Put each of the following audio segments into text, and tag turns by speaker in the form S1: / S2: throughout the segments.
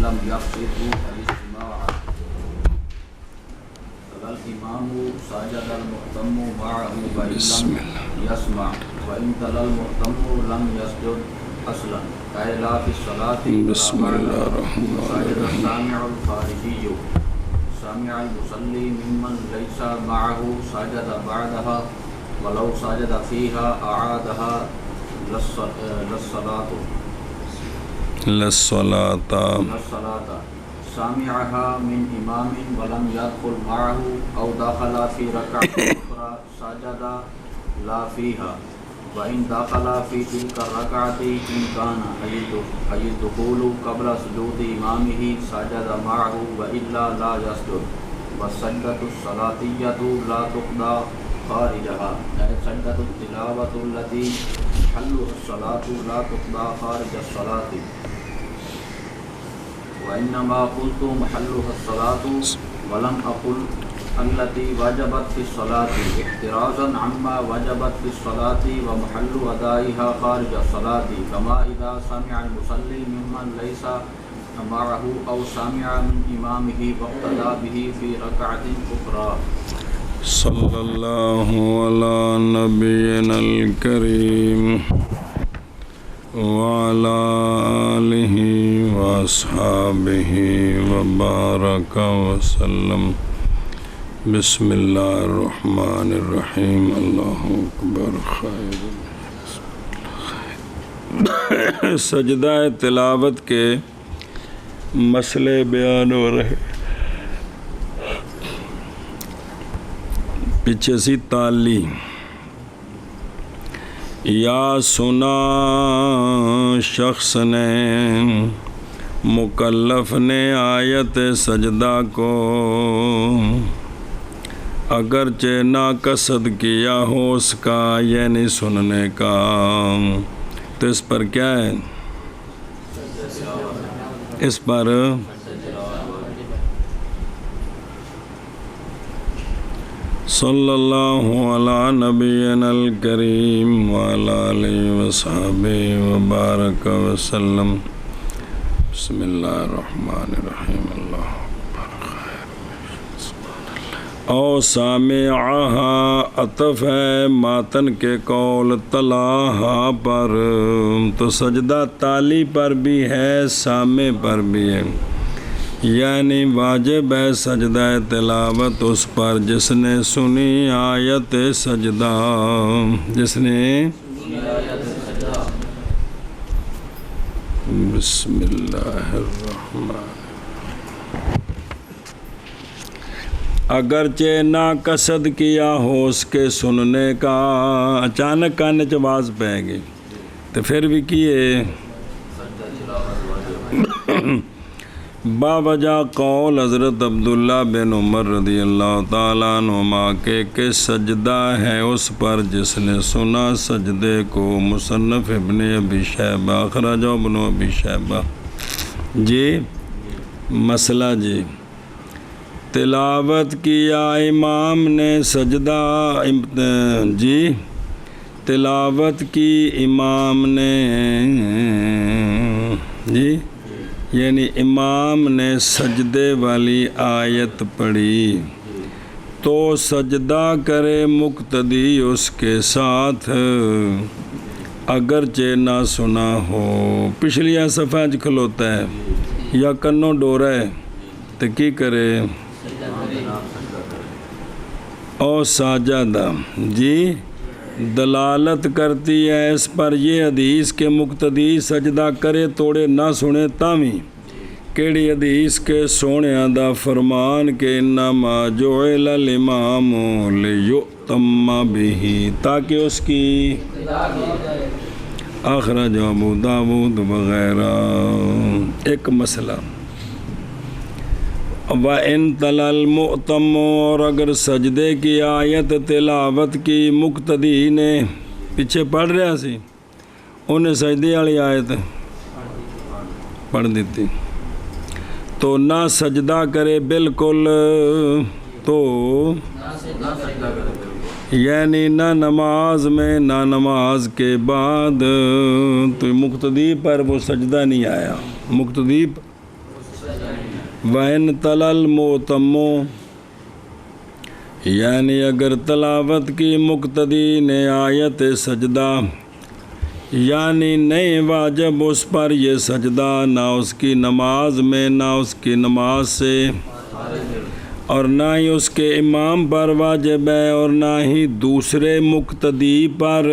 S1: لم يقصده الاستماع الإمام سجد المؤتم معه وإن لم يسمع وإن تلا المؤتم لم يسجد أصلا أي لا في الصلاة
S2: بسم الله الرحمن
S1: سجد
S2: الرحيم.
S1: السامع الخارجي سامع المصلي ممن ليس معه سجد بعدها ولو سجد فيها أعادها للصلاة سامعها من إمام ولم يدخل معه أو دخل في ركعة أخرى سجد لا فيها وإن دخل في تلك الركعة إن كان أي الدخول قبل سجود إمامه سجد معه وإلا لا يسجد والسجدة الصلاتية لا تقضى خارجها أي سجدة التلاوة التي محلها الصلاة لا تقضى خارج الصلاة وإنما قلت محلها الصلاة ولم أقل التي وجبت في الصلاة احترازا عما وجبت في الصلاة ومحل أدائها خارج الصلاة كما إذا سمع المصلي ممن ليس معه أو سمع من إمامه واقتدى به في ركعة أخرى.
S2: صلی اللہ علی نبینا الکریم وعلى آلہ واصحابہ وبارک وسلم. بسم اللہ الرحمن الرحیم. اللہ اکبر. خیر. سجدہ تلاوت کے مسئلے بیان ہو رہے. پیچھے سی تالی یا سنا شخص نے مکلف نے آیت سجدہ کو اگرچہ ناقصد کیا ہو اس کا یعنی سننے کا تو اس پر کیا ہے؟ اس پر صلی اللہ علی نبینا الکریم وعلی آلہ وصحبہ وبارک وسلم. بسم اللہ الرحمن الرحیم. اللہ اکبر. خیر. او سامعہا عطف ہے ماتن کے قول تلاہا پر، تو سجدہ تالی پر بھی ہے سامع پر بھی ہے، یعنی واجب ہے سجدہ تلاوت اس پر جس نے سنی آیت سجدہ. جس نے بسم اللہ الرحمن. اگرچہ ناقصد کیا ہو اس کے سننے کا، اچانک کان چ آواز پہ گئی تو پھر بھی کیے باوجہ قول حضرت عبداللہ بن عمر رضی اللہ تعالیٰ عنہما کہ سجدہ ہے اس پر جس نے سنا سجدے کو. مصنف ابن ابی شیبہ اخرجہ ابن ابی شیبہ. جی مسئلہ جی تلاوت کیا امام نے سجدہ جی تلاوت کی امام نے جی یعنی امام نے سجدے والی آیت پڑھی تو سجدہ کرے مقتدی اس کے ساتھ اگرچہ نہ سنا ہو. پچھلی صفحہ کھلوتا ہے یا کنوں ڈورا ہے تو کی کرے او ساجدہ. جی دلالت کرتی ہے اس پر یہ حدیث کے مقتدی سجدہ کرے توڑے نہ سنے تاوی. کیڑی حدیث کے سونیاں دا فرمان کہ انما جعل الامام لیؤتم بہ، تاکہ اس کی اخرج ابو داود وغیرہ. ایک مسئلہ وَإِن تَلَا الْمُؤْتَمُ، اور اگر سجدے کی آیت تلاوت کی مقتدی نے پیچھے پڑھ رہا سی انہیں سجدے والی آیت پڑھ دیتی تو نہ سجدہ کرے بالکل، تو یعنی نہ نماز میں نہ نماز کے بعد، تو مقتدی پر وہ سجدہ نہیں آیا. مقتدی وَإِن تَلَا الْمُؤْتَمُّ یعنی اگر تلاوت کی مقتدی نے آیت سجدہ یعنی نہیں واجب اس پر یہ سجدہ، نہ اس کی نماز میں نہ اس کی نماز سے، اور نہ ہی اس کے امام پر واجب ہے اور نہ ہی دوسرے مقتدی پر،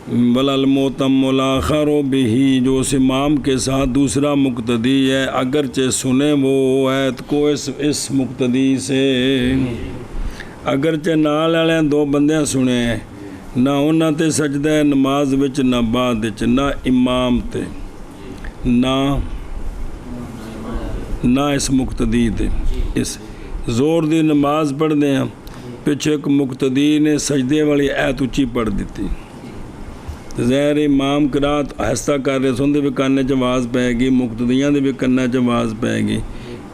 S2: وَلَا الْمُؤْتَمُّ الْآخَرُ بِهِ جو اس امام کے ساتھ دوسرا مقتدی ہے اگرچہ سنے وہ ایت کو اس مقتدی سے، اگرچہ نال والے دو بندے سنے نہ انہاں تے سجدہ ہے نماز وچ نہ بعد وچ، نہ امام تے نہ اس مقتدی تے، اس زور دی نماز پڑھ دے ہیں پچھے ایک مقتدی نے سجدے والی ایت اچھی پڑھ دیتی، ظاہر امام قرات آہستہ کر رہے سن دے بھی کانے چ آواز پے گی، مقتدیاں دے بھی کانے چ آواز پے گی،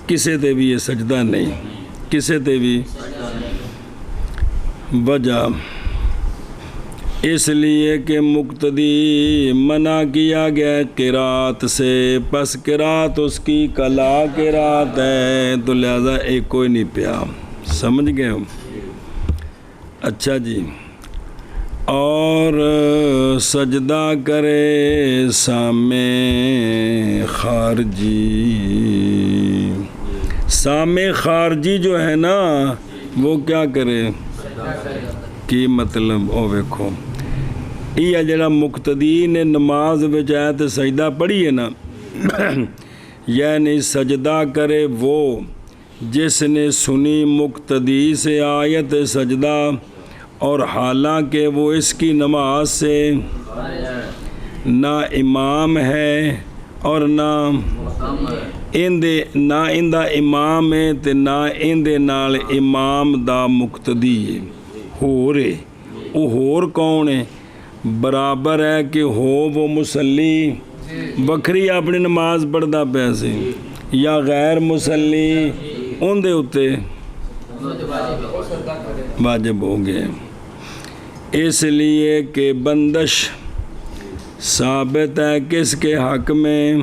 S2: کسے تے بھی یہ سجدہ نہیں، کسے تے بھی وجہ اس لیے کہ مقتدی منع کیا گیا قرات سے، پس قرات اس کی کلا قرات ہے تو لہذا ایک کوئی نہیں پیا، سمجھ گئے ہو؟ اچھا جی، اور سجدہ کرے سامع خارجی، سامع خارجی جو ہے نا وہ کیا کرے کی مطلب او ویکھو یہ جڑا مقتدی نے نماز وچ آیت سجدہ پڑھی ہے نا یعنی سجدہ کرے وہ جس نے سنی مقتدی سے آیت سجدہ اور حالانکہ وہ اس کی نماز سے نہ امام ہے اور نہ اندہ امام ہے تے نہ اندے نال امام دا مقتدی ہے، ہور ہے، وہ ہور کون ہے؟ برابر ہے کہ ہو وہ مصلی بکھری اپنی نماز پڑھدا پیا سی یا غیر مصلی ان دے اتے واجب ہو گئے، اس لیے کہ بندش ثابت ہے کس کے حق میں؟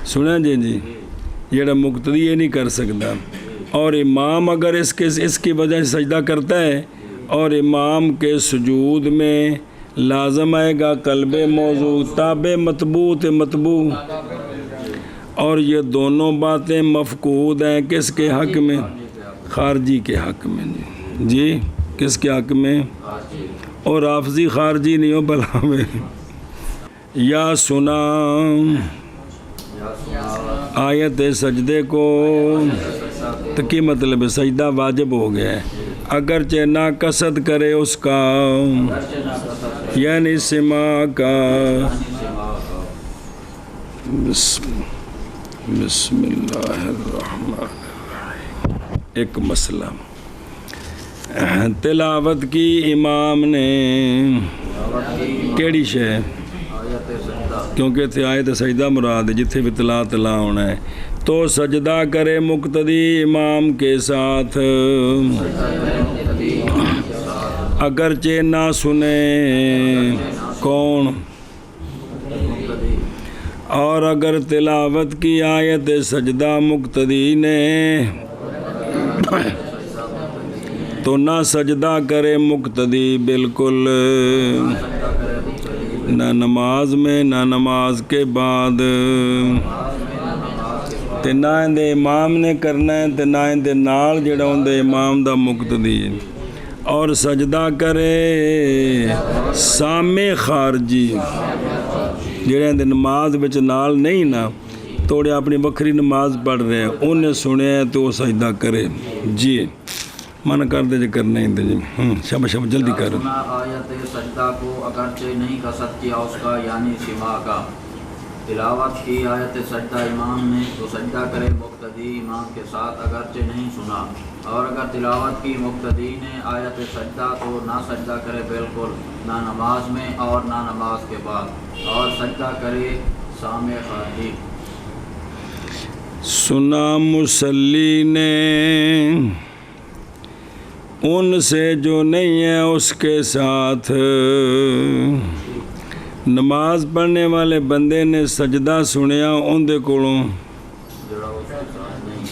S2: سنیں جی یہ مقتدی یہ نہیں کر سکتا، اور امام اگر اس کی وجہ سے سجدہ کرتا ہے اور امام کے سجود میں لازم آئے گا قلب موضوع، تابع مطبوع اور یہ دونوں باتیں مفقود ہیں کس کے حق میں؟ خارجی کے حق میں جی کس کے حق میں؟ اور حافظی خارجی نہیں ہو بلا میں یا سنا آیت سجدے کو تو کی مطلب ہے سجدہ واجب ہو گیا ہے اگرچہ نہ قصد کرے اس کا یعنی سما کا۔ بسم اللہ الرحمن الرحیم۔ ایک مسئلہ تلاوت کی امام نے کیڑی شے کیونکہ اتنے آیت سجدہ مراد جتھے بھی تلا ہونا ہے تو سجدہ کرے مقتدی امام کے ساتھ اگرچہ نہ سنے کون، اور اگر تلاوت کی آیت سجدہ مقتدی نے تو نہ سجدہ کرے مقتدی بالکل، نہ نماز میں نہ نماز کے بعد، تے نہ اندے امام نے کرنا ہے تے نہ اندے نال جڑا اندے امام دا مقتدی ہے، اور سجدہ کرے سامع خارجی جڑے اندے نماز بچ نال نہیں نا توڑے اپنی بکھری نماز پڑھ رہے ہیں انہیں سنے تو وہ سجدہ کرے جی من کر دے جے کرنا ہی دے جی شب جلدی کر۔
S1: آیت سجدہ کو اگرچہ نہیں قصد کیا اس کا یعنی سما کا، تلاوت کی آیت سجدہ امام نے تو سجدہ کرے مقتدی امام کے ساتھ اگرچہ نہیں سنا، اور اگر تلاوت کی مقتدی نے آیت سجدہ تو نہ سجدہ کرے بالکل، نہ نماز میں اور نہ نماز کے بعد، اور سجدہ کرے سامع خارجی۔
S2: سنا مصلی نے ان سے جو نہیں ہے اس کے ساتھ، نماز پڑھنے والے بندے نے سجدہ سنیا ان دے کولوں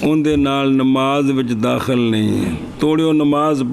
S2: ਉਹਦੇ ਨਾਲ ਨਮਾਜ਼ ਵਿੱਚ ਦਾਖਲ ਨਹੀਂ ਹੈ। ਤੋੜਿਓ ਨਮਾਜ਼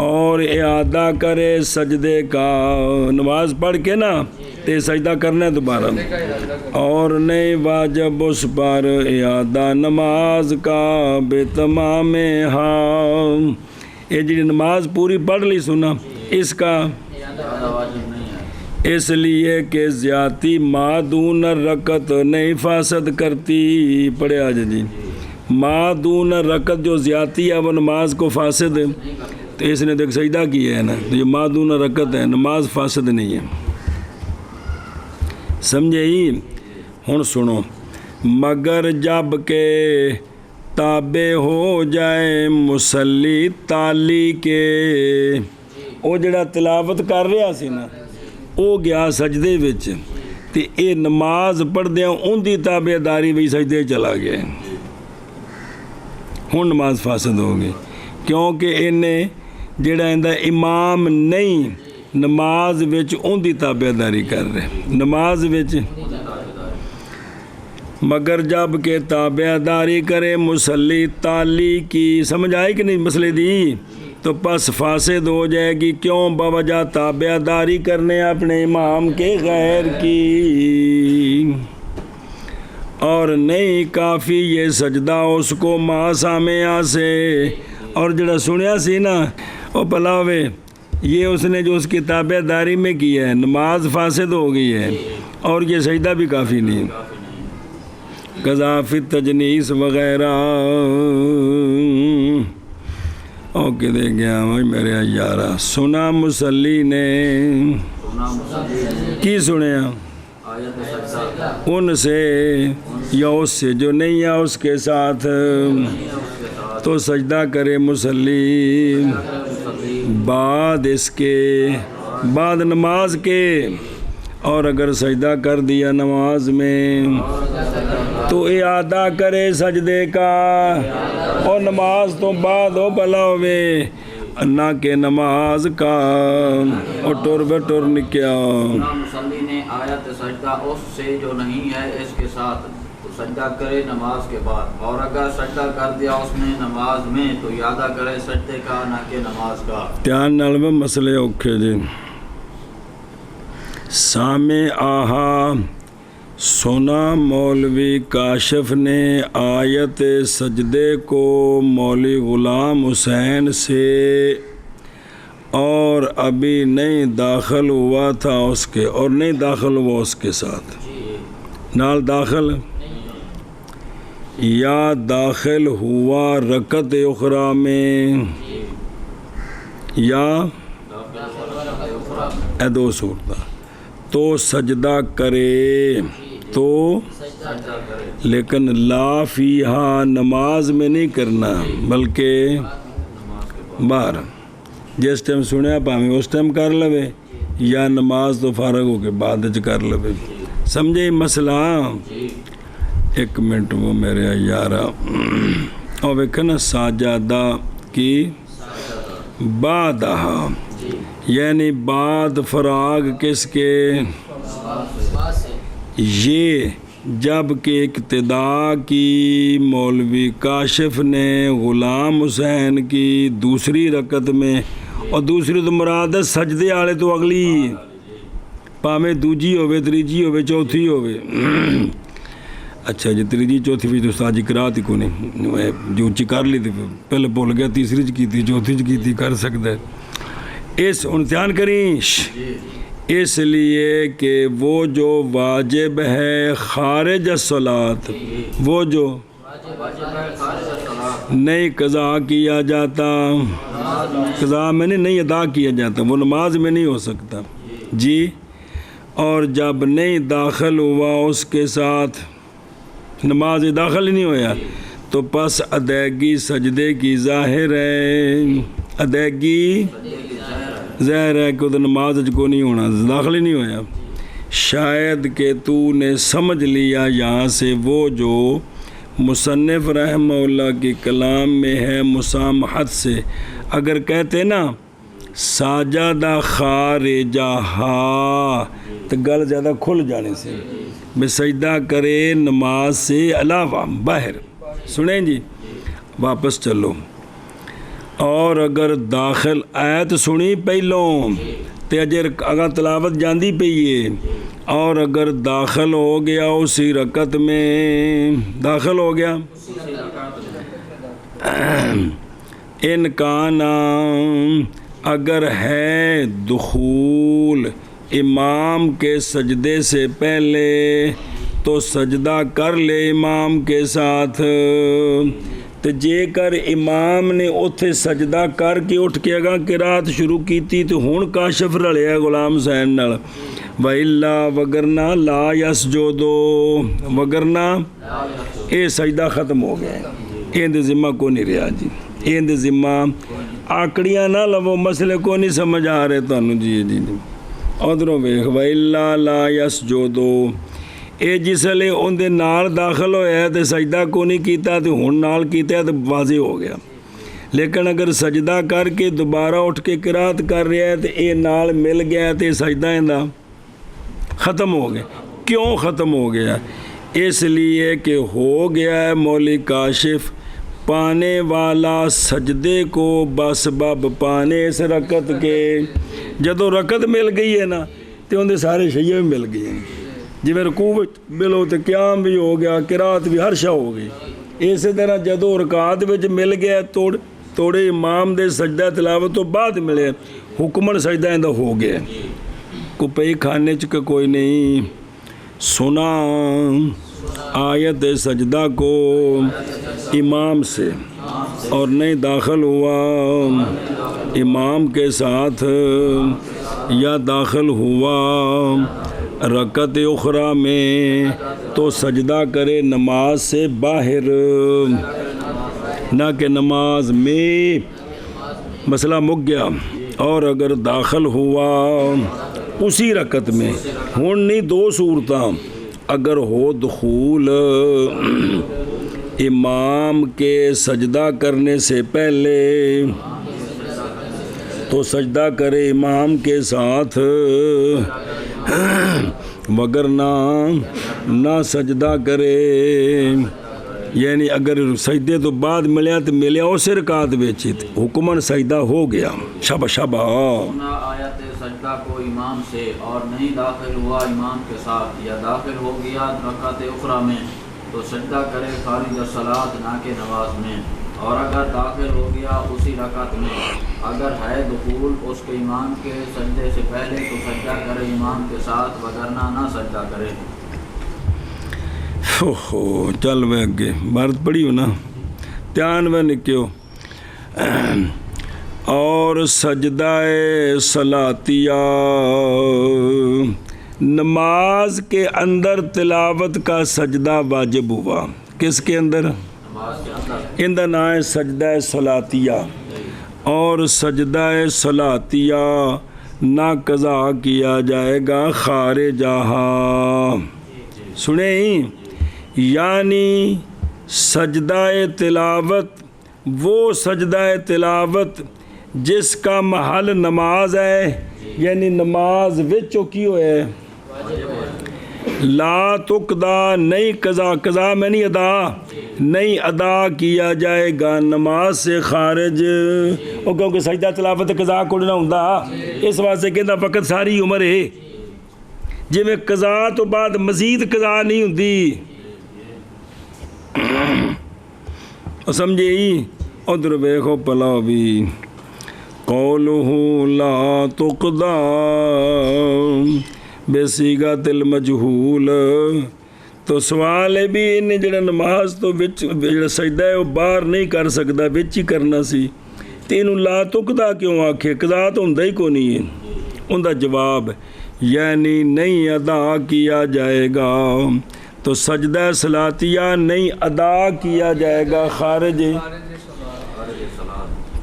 S2: اور اعادہ کرے سجدے کا، نماز پڑھ کے نا تے سجدہ کرنا ہے دوبارہ، اور نہیں واجب اس پر اعادہ نماز کا بے تمام ہاں، یہ جی نماز پوری پڑھ لی سنا اس کا
S1: زیادہ واجب نہیں ہے،
S2: اس لیے کہ زیادتی ما دون رکعت نہیں فاسد کرتی، پڑھے آج جی ما دون رکعت جو زیادتی ہے وہ نماز کو فاسد ہے، تو اس نے دیکھ سجدہ کیا ہے نا، تو یہ ما دون رکعت ہے، نماز فاسد نہیں ہے، سمجھے ہی؟ ہن سنو، مگر جب کہ تابع ہو جائے مسلی تالی کے، وہ جڑا تلاوت کر رہا سی نا وہ گیا سجدے وچ تے اے نماز پڑھدیاں ان دی تابع داری بھی سجدے چلا گیا، ہن نماز فاسد ہو گئی، کیونکہ انہیں جڑا اندہ امام نہیں نماز وچ ان دی تابع داری کر رہے، نماز وچ مگر جب کہ تابع داری کرے مسلی تالی کی، سمجھ آئی کہ نہیں مسئلے دی؟ تو پس فاسد ہو جائے گی، کیوں؟ بوجہ تابع داری کرنے اپنے امام کے غیر کی، اور نہیں کافی یہ سجدہ اس کو ماں سامعہ سے، اور جڑا سنیا سی نا وہ پلاوے یہ اس نے جو اس کی تابع داری میں کی ہے، نماز فاسد ہو گئی ہے، اور یہ سجدہ بھی کافی نہیں، قضا فی تجنیس وغیرہ، اوکے دے گیا میرے یارہ، سنا مسلی نے کی سنیا
S1: آیت سجدہ
S2: ان سے یا اس سے جو نہیں ہے اس کے ساتھ، تو سجدہ کرے مسلی بعد اس کے، بعد نماز کے، اور اگر سجدہ کر دیا نماز میں تو اعادہ کرے سجدے کا، اور نماز تو بعد ہو بھلا ہوئے نہ کہ نماز کا، اور ٹور بے ٹور نکیا،
S1: مصلی نے آیت سجدہ اس سے جو نہیں ہے اس کے ساتھ، تو سجدہ کرے نماز کے بعد، اور اگر سجدہ کر دیا اس نے نماز میں تو اعادہ کرے سجدے کا نہ کہ نماز کا۔
S2: دھیان نال میں مسئلے اوکھے جی، سامع آہا سنا مولوی کاشف نے آیت سجدے کو مولوی غلام حسین سے، اور ابھی نہیں داخل ہوا تھا اس کے، اور نہیں داخل ہوا اس کے ساتھ، نال داخل یا داخل ہوا رکعت اخری میں، یا اے دو صورتیں، تو سجدہ کرے، تو لیکن لا فیہا نماز میں نہیں کرنا بلکہ باہر، جس ٹائم سنیا پاویں اس ٹائم کر لوے، یا نماز تو فارغ ہو کے بعد کر لوے، سمجھے مسئلہ؟ ایک منٹ وہ میرے یارہ، اور ویکھا نا ساجدہ کی بعدہ، یعنی بعد فراغ کس کے، یہ جب کہ ابتدا کی مولوی کاشف نے غلام حسین کی دوسری رکعت میں، اور دوسری تو مراد ہے سجدے والے تو اگلی، پاویں دوجی ہوئے تریجی ہوئے چوتھی ہوئے، اچھا جی تریجی چوتھی بھی تو استاد جی قرات ہی کو نہیں، جو اونچی کر لی تھی پہلے بول گیا، تیسری چ کی تھی چوتھی چ کی تھی، کر سکتا ہے، اس امتحان کریں، اس لیے کہ وہ جو واجب ہے خارج الصلاۃ، وہ جو نہیں قضا کیا جاتا، قضا میں نہیں ادا کیا جاتا، وہ نماز میں نہیں ہو سکتا جی، اور جب نہیں داخل ہوا اس کے ساتھ، نماز داخل ہی نہیں ہویا، تو پس ادائیگی سجدے کی ظاہر ہے، ادائیگی ظاہر ہے کہ نماز کو نہیں ہونا، داخل ہی نہیں ہویا، شاید کہ تو نے سمجھ لیا یہاں سے وہ جو مصنف رحمہ اللہ کی کلام میں ہے مسامحت سے، اگر کہتے نا ساجدہ خارجہ تو گل زیادہ کھل جانے سے، میں سجدہ کرے نماز سے علاوہ باہر، سنیں جی واپس چلو، اور اگر داخل آیت سنی پہلوں تے اجے اگاں تلاوت جاندی پئی ہے، اور اگر داخل ہو گیا اسی رکعت میں، داخل ہو گیا ان کانا، اگر ہے دخول امام کے سجدے سے پہلے تو سجدہ کر لے امام کے ساتھ، تو جے کر امام نے اتھے سجدہ کر کے اٹھ کے اگاں قرات شروع کیتی تو ہن کاشف رلیا غلام حسین نال، وَإِلَّا وگرنا لا يسجدو، وگرنا اے سجدہ ختم ہو گیا ہے، این دے ذمہ کو نہیں رہا جی، این دے ذمہ آکڑیاں نہ لو، مسئلے کو نہیں سمجھ آ رہے تانوں جی جی جی ادھروں ویکھ وَإِلَّا لَا يَسْجُدُ، اے جس لے ان دے نال داخل ہویا ہے تے سجدہ کو نہیں کیتا تے ہن نال کیتا ہے تے واضح ہو گیا، لیکن اگر سجدہ کر کے دوبارہ اٹھ کے قرات کر رہا ہے تے اے نال مل گیا تے سجدہ ایندا ختم ہو گیا۔ کیوں ختم ہو گیا؟ اس لیے کہ ہو گیا ہے مولی کاشف پانے والا سجدے کو بسبب پانے اس رکعت کے، جدو رکعت مل گئی ہے نا تو ان دے سارے شیئے بھی مل گئے ہیں، جی میں رکوع ملو تو قیام بھی ہو گیا، قرات بھی ہر شا ہو گئی، اسی طرح جدو رکعت وچ مل گیا توڑے امام دے سجدہ تلاوت تو بعد ملے، حکمن سجدہ اندہ ہو گیا، کو پئی کھانے چکے کوئی نہیں سنا آیت سجدہ کو امام سے اور نہیں داخل ہوا امام کے ساتھ یا داخل ہوا رکعت اخری میں تو سجدہ کرے نماز سے باہر، نہ کہ نماز میں، مسئلہ مک گیا۔ اور اگر داخل ہوا اسی رکعت میں، ہون نہیں دو صورتاں، اگر ہو دخول امام کے سجدہ کرنے سے پہلے تو سجدہ کرے امام کے ساتھ، وگرنہ نہ سجدہ کرے، یعنی اگر سجدے تو بعد ملیا تو ملیا اسے رکعت وچ حکمن سجدہ ہو گیا۔ شابہ شابہ
S1: سنا آیت سجدہ کو امام سے اور نہیں داخل ہوا امام کے ساتھ یا داخل ہو گیا رکعت اخری میں تو سجدہ کرے خارج الصلاۃ نہ کہ نماز میں، اور اگر داخل ہو گیا اسی رکعت میں اگر ہے دخول اس کے امام کے سجدے سے پہلے تو سجدہ کرے امام کے ساتھ، وگرنہ نہ سجدہ کرے۔
S2: چل میں اگے بھارت پڑھی ہو نا، دھیان میں نکیو۔ اور سجدہ صلاتیہ، نماز کے اندر تلاوت کا سجدہ واجب ہوا، کس کے اندر؟ ان دا نام ہے سجدہ صلاتیہ، اور سجدہ صلاتیہ نہ قضا کیا جائے گا خارجہا، سنیں، یعنی سجدہ تلاوت وہ سجدہ تلاوت جس کا محل نماز ہے، یعنی نماز وچ کی ہوئے لا تقضا، نہیں قضا میں نہیں نہیں ادا کیا جائے گا نماز سے خارج، اور کیونکہ سجدہ تلاوت قضا کوئی نہ ہوندا، اس واسطے کہندا فقط ساری عمر ہے، جی میں قضا تو بعد مزید قضا نہیں ہوندی، سمجھے ہی؟ ادھر ویکھو پلاؤ بھی قولہ لا تقضا بصیغۃ المجہول، تو سوال ہے بھی انہیں جڑا نماز تو جڑا سجدہ ہے وہ باہر نہیں کر سکتا، وچ ہی کرنا سی، تے انہوں لا تقضا کیوں آکھے؟ قضا تو ہوندا ہی کو نہیں ہے، ان دا جواب یعنی نہیں ادا کیا جائے گا، تو سجدہ صلاتیہ نہیں ادا کیا جائے گا خارج،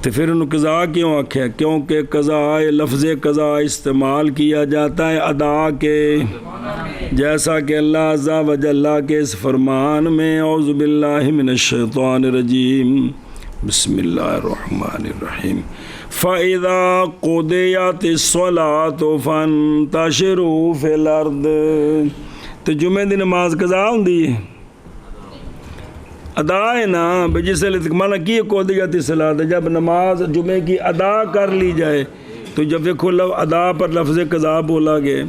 S2: تو پھر انہوں قضا کیوں آکھے؟ کیونکہ قضا لفظ قضا استعمال کیا جاتا ہے ادا کے، جیسا کہ اللہ عز و جل کے اس فرمان میں اعوذ باللہ من الشیطان الرجیم بسم اللہ الرحمن الرحیم فَإِذَا قُضِيَتِ الصَّلَاةُ فَانْتَشِرُوا فِي الْأَرْضِ، تو جمعے دی نماز قضا ہوندی ہے، ادا ہے نا بھائی، جس مانا کی قودیت صلاۃ، جب نماز جمعے کی ادا کر لی جائے تو جب دیکھو ادا پر لفظ قضا بولا گیا،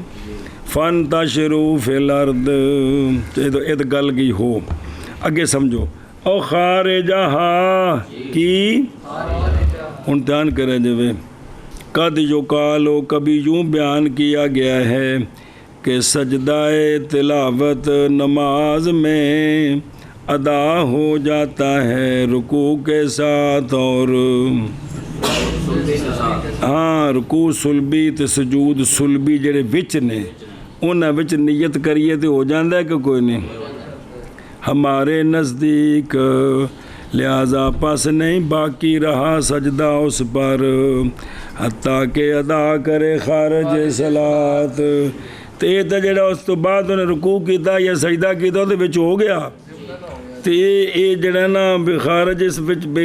S2: فن تشرو فی الارض، تو گل کی ہو اگے سمجھو، او خارجہ کی ہن دھیان کرے جو قد یقالو، کبھی یوں بیان کیا گیا ہے کہ سجدہ تلاوت نماز میں ادا ہو جاتا ہے رکوع کے ساتھ، اور ہاں رکوع سلبی تے سجود سلبی جڑے وچ نے انہاں وچ نیت کریے تے ہو جاندہ ہے کہ کوئی نہیں ہمارے نزدیک، لہذا پس نہیں باقی رہا سجدہ اس پر حتیٰ کہ ادا کرے خارج صلاۃ۔ تو یہ تو جڑا اس تو بعد انہیں رکوع کیتا یا سجدہ کیتا وہ وچ ہو گیا، تو یہ جڑا نا بے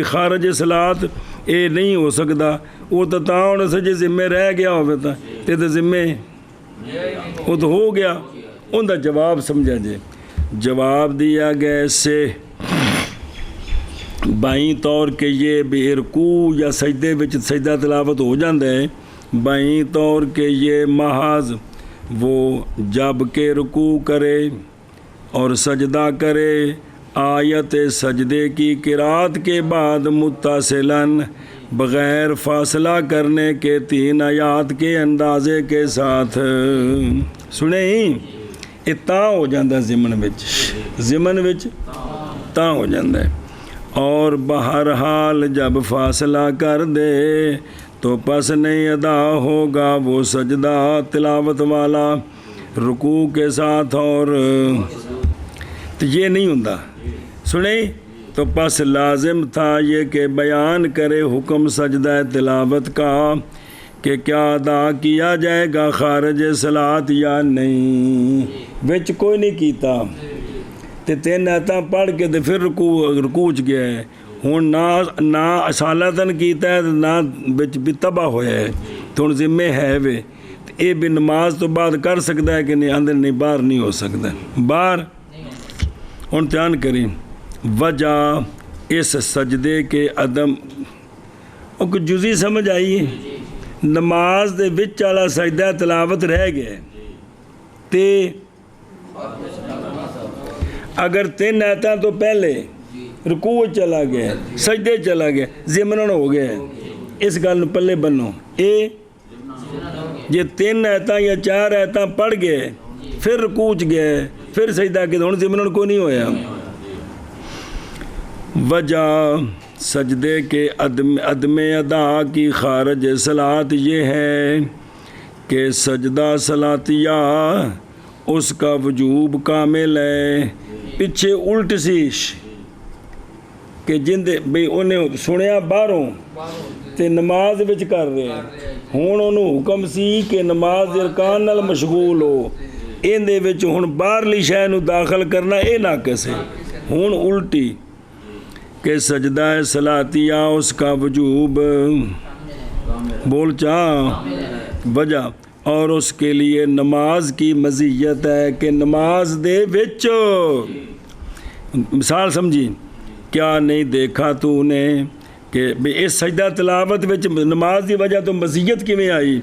S2: خارج صلاۃ یہ نہیں ہو سکتا، وہ تو ہونے سے جی ذمے رہ گیا ہوئے تو ذمے وہ تو ہو گیا۔ ان کا جواب سمجھا جائے، جواب دیا گیا اس سے بائیں طور کہ یہ بے رکوع یا سجدے وچ سجدہ تلاوت ہو جاندہ ہے، بائیں طور کہ یہ محض وہ جب کہ رکوع کرے اور سجدہ کرے آیت سجدے کی قرات کے بعد متصلاً بغیر فاصلہ کرنے کے 3 آیات کے اندازے کے ساتھ سنیں اتنا ہو جاندہ ضمن وچ تا ہو جاندہ ہے، اور بہرحال جب فاصلہ کر دے تو پس نہیں ادا ہوگا وہ سجدہ تلاوت والا رکوع کے ساتھ، اور تو یہ نہیں ہوتا سنیں، تو پس لازم تھا یہ کہ بیان کرے حکم سجدہ تلاوت کا کہ کیا ادا کیا جائے گا خارج صلاۃ یا نہیں، وچ کوئی نہیں کیتا تے 3 آیتاں پڑھ کے تے پھر رکوع گیا ہے، ہن نہ اصالتاً کیتا ہے نہ وچ بھی تباہ ہویا ہے، تو ہن ذمے ہے وے یہ بھی نماز تو بعد کر سکتا ہے کہ نہیں، اندر نہیں باہر نہیں ہو سکتا باہر۔ ہن دھیان کریں وجہ اس سجدے کے عدم کوئی جزی سمجھ آئی ہے، نماز دے وچ والا سجدہ تلاوت رہ گیا تے اگر 3 آیتاں تو پہلے رکوع چلا گیا سجدے چلا گیا ضمناً ہو گیا، اس گل پلے بنو، یہ 3 آیتاں یا 4 آیتاں پڑھ گئے پھر رکوع گئے پھر سجدہ کیا ہوں ضمناً کو نہیں ہویا۔ وجہ سجدے کے عدم ادا کی خارج صلاۃ یہ ہے کہ سجدہ صلاتیہ اس کا وجوب کامل ہے، پیچھے الٹ سیش کہ جندے بھئی انہیں سنیا باہروں تے نماز وچ کر رہے ہیں، ہون انہوں حکم سی کہ نماز ارکان نال مشغول ہو، ان دے وچ ہون باہرلی شے نو داخل کرنا اے ناقص ہے، ہون الٹی کہ سجدہ صلاتیہ اس کا وجوب بول چاہ وجہ، اور اس کے لیے نماز کی مزیت ہے کہ نماز دے وچ مثال سمجھی، کیا نہیں دیکھا تو نے کہ اس سجدہ تلاوت وچ نماز دی وجہ تو مزیت کی میں آئی،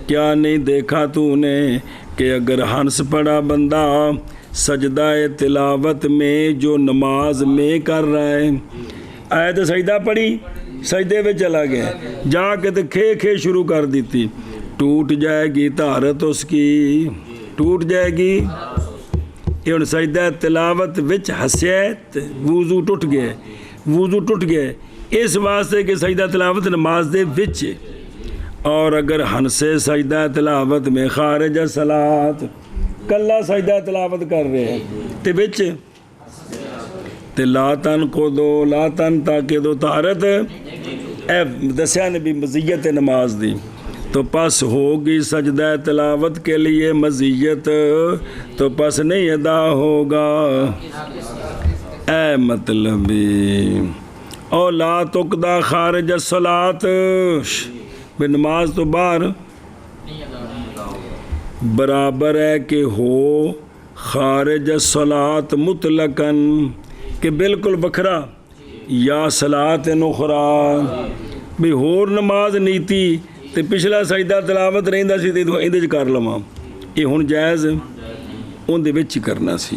S2: کیا نہیں دیکھا تو نے کہ اگر ہنس پڑا بندہ سجدہ تلاوت میں جو نماز میں کر رہا ہے، آئے تو سجدہ پڑھی سجدے میں چلا گیا جا کے تو کھے شروع کر دیتی، ٹوٹ جائے گی طہارت اس کی، ٹوٹ جائے گی، یہ ان سجدہ تلاوت وچ حسیت وضو ٹوٹ گئے اس واسطے کہ سجدہ تلاوت نماز دے وچ، اور اگر ہنسے سجدہ تلاوت میں خارج صلاۃ کلا سجدہ تلاوت کر رہے ہیں تے وچ تے لا تن تاکہ دو طہارت اے دسیا نے بھی مزیت نماز دی، تو پس ہوگی سجدہ تلاوت کے لیے مزیت تو پس نہیں ادا ہوگا، اے مطلبی او لا تقدا خارج الصلاۃ بے نماز تو باہر برابر ہے کہ ہو خارج الصلاۃ مطلقاً کہ بالکل وکھرا یا صلاۃ نخرا بھی ہور نماز نیتی تے پچھلا سجدہ تلاوت رہندا سی تے ਇਹਦੇ 'ਚ ਕਰ ਲਵਾਂ ਇਹ ਹੁਣ ਜਾਇਜ਼ ਉਹਦੇ ਵਿੱਚ ਹੀ ਕਰਨਾ ਸੀ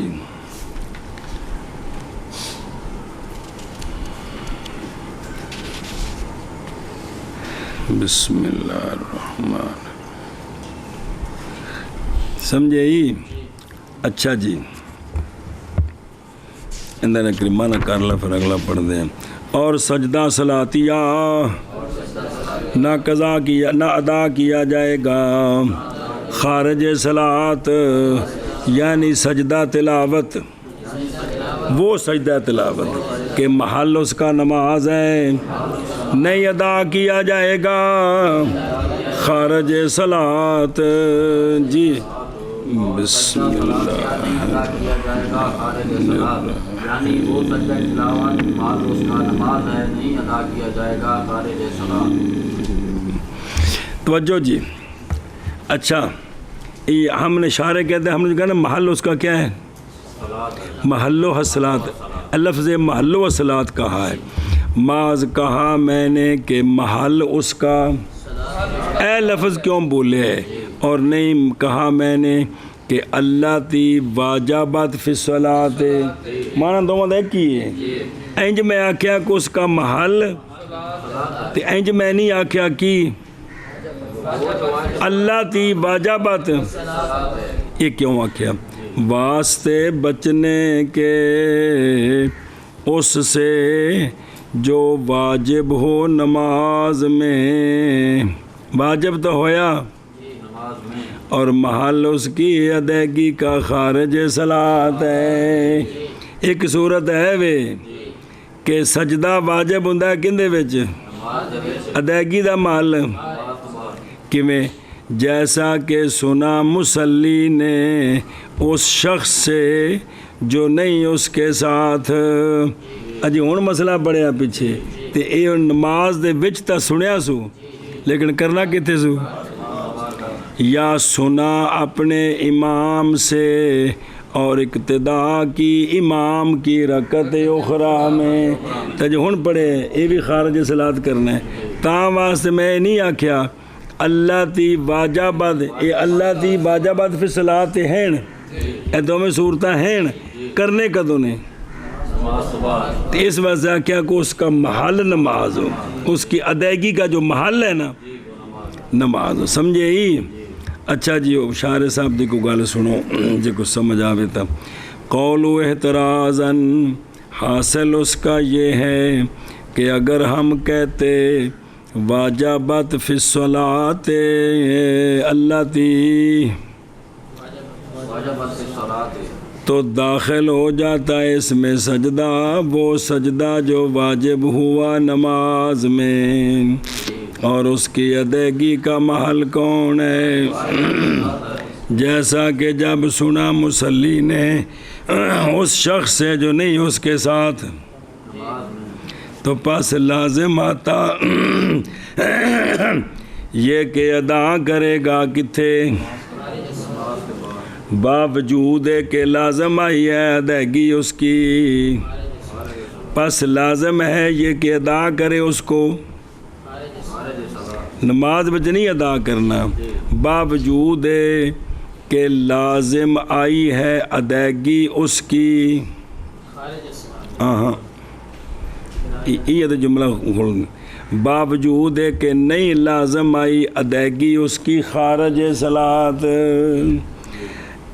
S2: ਬਿਸਮਿਲ੍ਲਾਹਿਰ ਰਹਿਮਾਨ ਸਮਝੇ ਜੀ ਅੱਛਾ ਜੀ اندر کریمہ نہ کر لا پھر اگلا پڑھ دیں اور سجدہ صلاتیہ نہ قضا کیا نہ ادا کیا جائے گا خارج صلاۃ یعنی سجدہ تلاوت وہ سجدہ تلاوت کہ محل اس کا نماز ہے نہیں ادا کیا جائے گا خارج صلاۃ جی بسم اللہ
S1: ادا کیا جائے گا خارج صلاۃ یعنی وہ سجدہ تلاوت بعد اس کا نماز ہے نہیں ادا کیا جائے گا خارج صلاۃ
S2: توجہ جی اچھا یہ ہم نے اشارے کہتے ہیں ہم نے کہا نا محل اس کا کیا ہے محل و حصلات لفظ محل و حصلات کہا ہے معاذ کہا میں نے کہ محل اس کا اے لفظ کیوں بولے اور نہیں کہا میں نے کہ اللہ تی واجبات فی الصلاۃ مانا دونوں ایک ہی ہے انج میں آکھیا کہ اس کا محل تے انج میں نہیں آکھیا کی اللہ تی واجبات یہ کیوں آکھیا واسطے بچنے کے اس سے جو واجب ہو نماز میں واجب تو ہویا اور محل اس کی ادائیگی کا خارج صلاۃ ہے ایک صورت ہے وے کہ سجدہ واجب ہوندا ہے کندے وچ ادائیگی دا محل کیویں جیسا کہ سنا مصلی نے اس شخص سے جو نہیں اس کے ساتھ اجی ہن مسئلہ بڑھیا پیچھے تے اے نماز دے وچ تا سنیا سو لیکن کرنا کتے سو یا سنا اپنے امام سے اور اقتدا کی امام کی رکعت اخرى میں تجھے ہن پڑھے یہ بھی خارج صلاۃ کرنا ہے تاں واسطے میں نہیں آکھیا اللہ تی واجبات یہ اللہ تی واجبات فی الصلاۃ ہیں اے دوویں صورتاں ہیں کرنے کدوں نے اس وجہ کیا کہ اس کا محل نماز ہو اس کی ادائیگی کا جو محل ہے نا نماز ہو سمجھے ہی اچھا جی شاعر صاحب جی کو گل سنو جی کو سمجھ آوے تھا قول و احترازاً حاصل اس کا یہ ہے کہ اگر ہم کہتے واجبات فی الصلاۃ اللہ تی تو داخل ہو جاتا ہے اس میں سجدہ وہ سجدہ جو واجب ہوا نماز میں اور اس کی ادائیگی کا محل کون ہے جیسا کہ جب سنا مصلی نے اس شخص سے جو نہیں اس کے ساتھ تو پس لازم آتا یہ کہ ادا کرے گا کتھے باوجود کہ لازم آئی ہے ادائیگی اس کی پس لازم ہے یہ کہ ادا کرے اس کو نماز بچ نہیں ادا کرنا باوجود کہ لازم آئی ہے ادائیگی اس کی ہاں یہ تو جملہ باوجود کہ نہیں لازم آئی ادائیگی اس کی خارج صلاۃ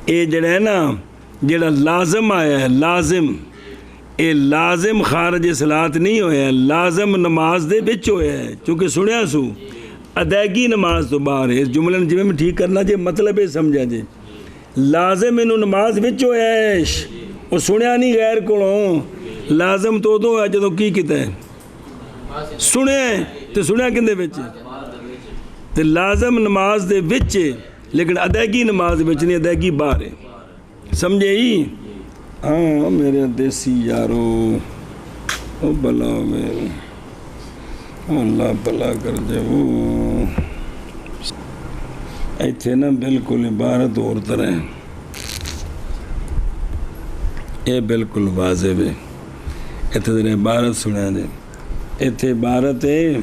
S2: یہ جڑا ہے نا جڑا لازم آیا ہے لازم یہ لازم خارج صلاۃ نہیں ہویا لازم نماز دے بچ ہویا ہے چونکہ سنیا سو ادائیگی نماز تو باہر ہے اس جملے نے جی میں ٹھیک کرنا جی مطلب یہ سمجھا جی لازم انہوں نماز بچ ہویا ہے وہ سنیا نہیں غیر کولوں لازم تو ادو ہے جدو کی کیتا ہے سنے تو سنیا کندے بچ تو لازم نماز دے بچ لیکن ادائیگی نماز بچ نہیں ادائیگی باہر ہے سمجھے ہی ہاں میرے دیسی یارو او بلا میں اللہ بلا کر دے وہ ایتھے نا بالکل عبارت اور طرح یہ بالکل واضح ہے ਇੱਥੇ ਤੇਰੇ ਇਬਾਰਤ ਸੁਣਿਆ ਜੇ, ਇੱਥੇ ਇਬਾਰਤ ਹੈ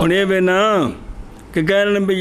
S2: ਹੁਣ ਇਹ ਵੇ ਨਾ ਕਿ ਕਹਿ ਰਹੇ ਨੇ ਵੀ